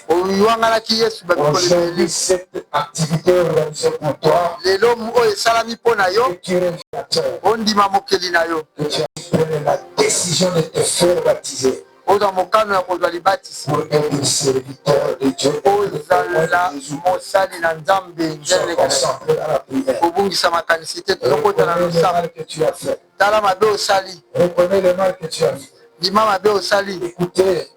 oyiwanganaki Yesu babikolo Aujourd'hui, ebele cette activité organisée pour toi, lelo oyo esalami mpo na yo que tu es révélateur, ondima mokeli na yo que tu prennes la décision de te faire baptiser ozwa mokano ya kozwa libatisi pour être serviteur de Dieu. ozala mosali na nzambe Sois nzele concentré dans la prière. kobungisa makanisi te tozokota na Reconnais le losambo mal que tu as fait. tala mabe osali Reconnais le mal que tu as fait. ndima mabe osali Écoutez,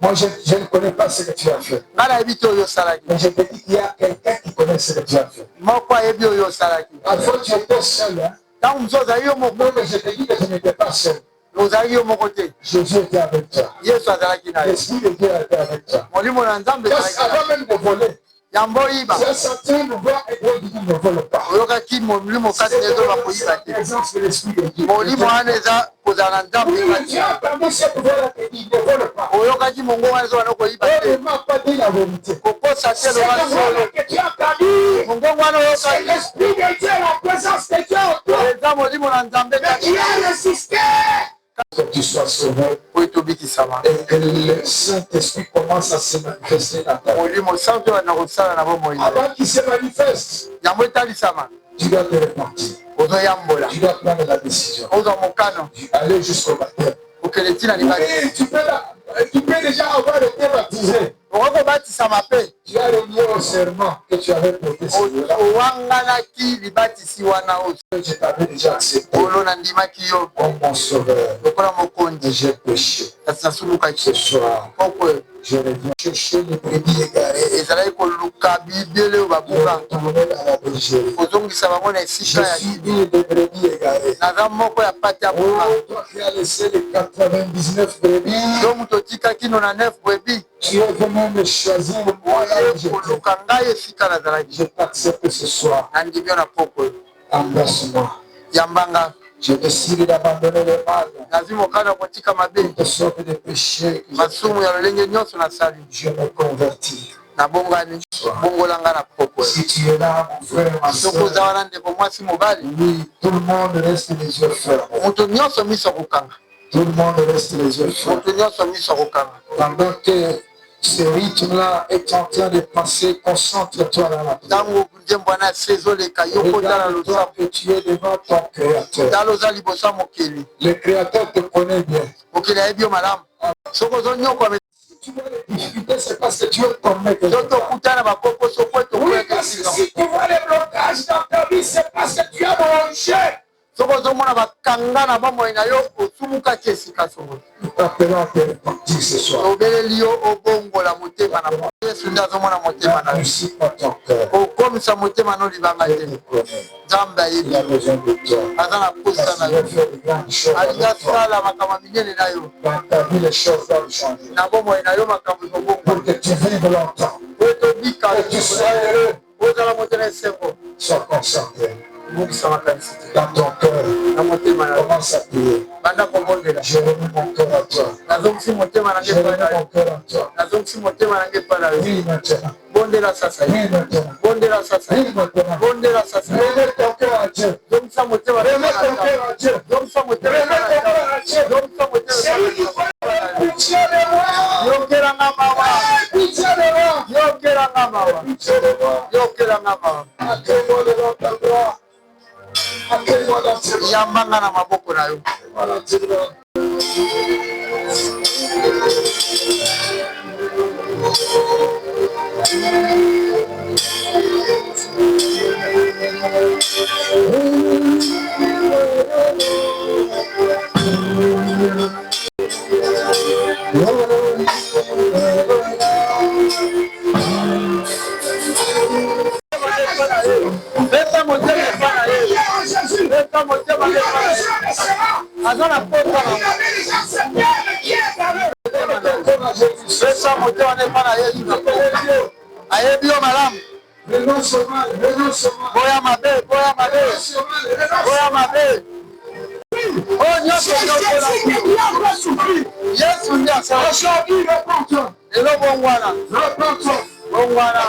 moi, je ne connais pas ce que tu as fait. ngai nayebi te oyo osalaki Mais je te dis qu'il y a quelqu'un qui connaît ce que tu as fait. moko ayebi oyo osalaki Parfois, tu étais seul. Hein? ntango mosusu ozali yo moko Non, mais je te dis que je n'étais pas seul. ozali yo moko te Jésus était avec toi. Yesu azalaki na yo L'Esprit de Dieu était avec toi. molimo na nzambe Parce ezalaki na yo avant même de voler, yambo oyiba tu as senti une voix et Dieu dit ne vole pas. oyokaki molimo kati na ezoba koyiba la te présence de l'Esprit de Dieu. molimo wana eza kozala na nzambe Oui, eyeba tu as entendu cette voix-là qui dit ne vole pas. oyokaki mongo wana ezoba na koyiba Elle te ne m'a pas dit la vérité. kokosa te C'est loba la solo voix que tu as entendu. mongongo wana C'est oyokaki l'Esprit de Dieu, la présence de Dieu en toi. eza molimo na nzambe Mais kati tu as résisté. Que tu sois sauvé po etobikisama et que le Saint-Esprit commence à se manifester dans ta vie. molimo santo na kosala na bomoi Avant qu'il se manifeste, yango etalisama tu dois te repentir. ozoyambola Tu dois prendre la décision. ozwa mokano Aller jusqu'au baptême. okende ntina libati Oui, tu peux déjà avoir été baptisé. okoki kobatisama mpe Tu as renié au serment que tu avais prêté celui-là. owanganaki libatisi wana oyo Je t'avais déjà accepté olo nandimaki yo comme mon sauveur. lokola Et mokonzi j'ai péché. kasi nasulukaki Ce soir, poko je reviens chercher les brebis égarées ezalaki koluka bibele oyo et babuka retourner à la bergerie. kozongisa bango na Je esika ya suis une des brebis égarées. naza moko ya pate ya buka Oh, toi qui as laissé les 99 brebis, yo moto otikaki no na 9 bwebi tu es venu me choisir moi là où oye j'étais. koluka ngai esika nazalaki Je t'accepte ce soir. nandimi yo na poko oyo Embrasse-moi. yambanga Je décide d'abandonner le mal. nazwi mokano ya kotika mabe Toutes sortes de péchés. masumu ya lolenge nyonso nasali Je me convertis. nabongani bongolanga na poko oyo Si tu es là, mon frère, ma soki soeur, oza wana ndeko mwasi mobali oui, tout le monde reste les yeux fermés. moto nyonso miso akokanga Tout le monde reste les yeux fermés. moto nyonso miso akokanga Pendant que ce rythme-là est en train de passer, concentre-toi dans la prière. ntango nzembo wana se ezoleka yo kota na Regarde-toi losambo que tu es devant ton Créateur. tala oza liboso ya mokeli Le Créateur te connaît bien. mokeli ayebi yo malamu soki ozonyokwa Si tu vois les difficultés, c'est parce que tu es tombé quelque soki part. okutana bakokoso po Oui, parce que etokoyaka si tu vois les blocages dans ta vie, c'est parce que tu as mangé Soko zomona bakanga na bomoi na yo osumuka kesika soko. Obeleli yo obongola motema na Yesu nda zomona motema na yo. Okomisa motema no libanga te. Nzambe ayebi aza na posa na yo. Alinga sala makambo minene na yo. Na bomoi na yo makambo ekobongola. Otobika ozala motema esengo. Sois concentré. Dans ton cœur, commence à prier. Je remets mon cœur à toi. Je remets mon cœur à toi. Oui, maintenant. Oui, maintenant. Oui, maintenant. Remets ton cœur à Dieu. Remets ton cœur à Dieu. Remets ton cœur à Dieu. Celui qui fait pitié de moi. Pitié de moi. Pitié de moi. Accueille-moi devant ta gloire. Accueille-moi dans tes bras. Yambanga na maboko na yo. Dans tes bras. Aujourd'hui, repentons. Et le bon voilà. Repentons. Bon voilà.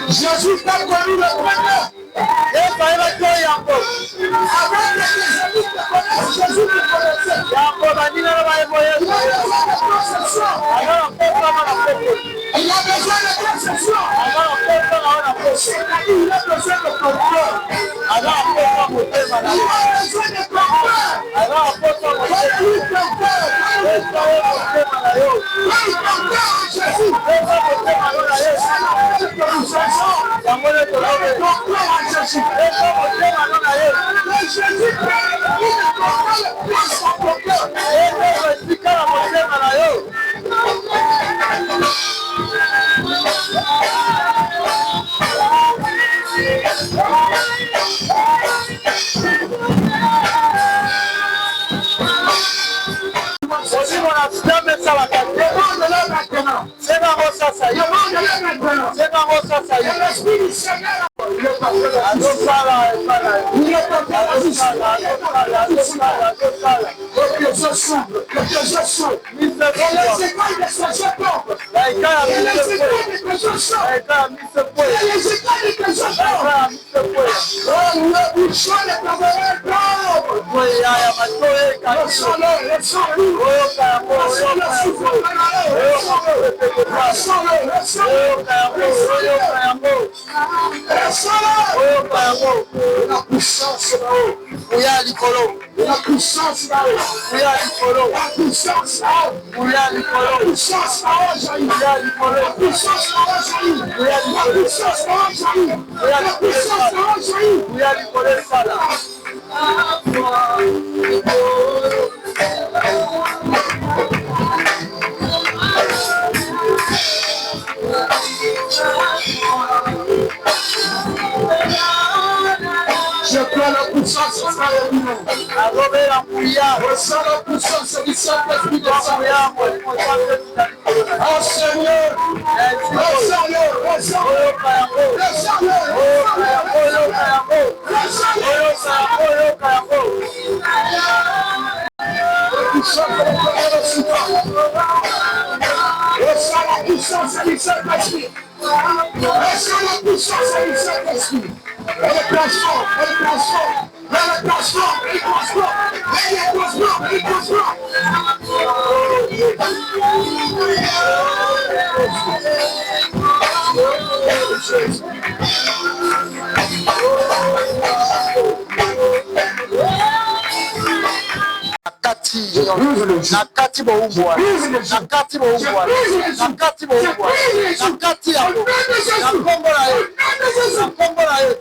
Jésus t'a connu le premier. Jésus te connaissait. Il a besoin de concession. C'est-à-dire il a besoin de contrôle. Il a besoin de contrôle. La puissance là-haut. La puissance là-haut. La puissance là-haut. La puissance là-haut jaillit. La puissance là-haut jaillit. La puissance là-haut jaillit. La puissance là-haut jaillit. Je crois puissance sur la lumière. Reçois la puissance du Saint-Esprit de Seigneur. Oh Seigneur, reçois la puissance du Saint-Esprit. Reçois la puissance du Saint-Esprit. Elle transforme, elle transforme, elle transforme, elle transforme, elle transforme, elle transforme. Nakati boubwa, nakati boubwa, nakati boubwa, nakati yako, nakombola ye, nakombola ye.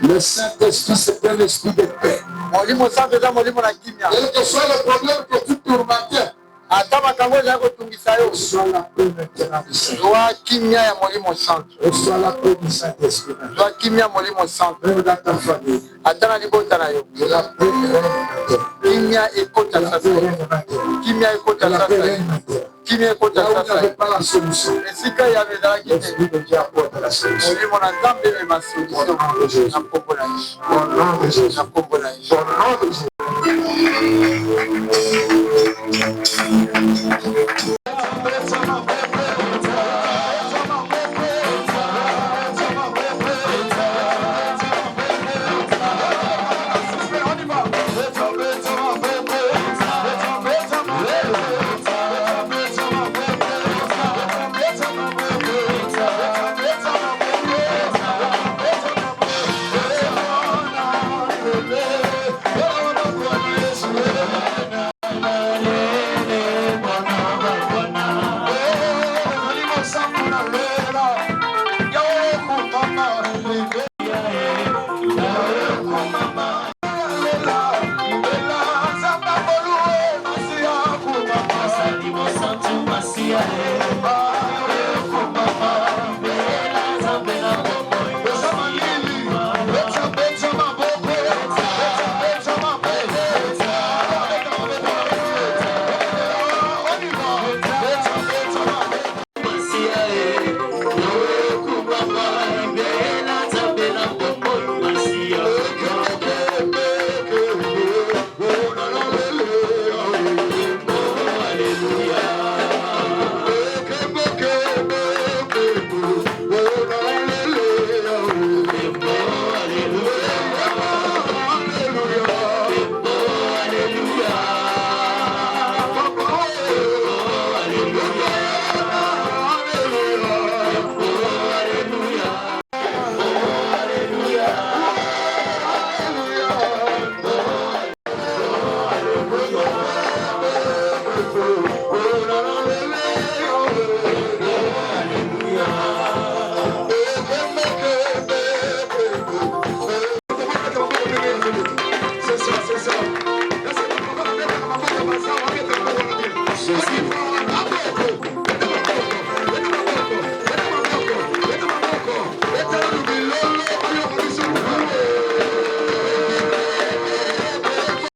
Le Saint-Esprit, c'est un esprit de paix. Molimo santo za molimo na kimia. Quel que soit le problème que tu tourmentais, ata makambo ya kotungisa yo, reçois la paix maintenant du Saint-Esprit. Joa kimia ya molimo santo. Reçois la paix du Saint-Esprit. Joa kimia molimo santo. Même dans ta famille. Ata na libota na yo. La paix règne maintenant. Kimia ekota La sasa. paix règne maintenant. Kimia ekota La paix sasa. règne maintenant. Kimia ekota Là où il n'y avait sasa. pas la solution, Esika ya bezalaki te. l'Esprit de Dieu apporte la solution. Molimo na Nzambe mema solution. Au nom de Jésus. Na kombo na Yesu. Au nom de Jésus. Na kombo na Yesu. Au nom de Jésus.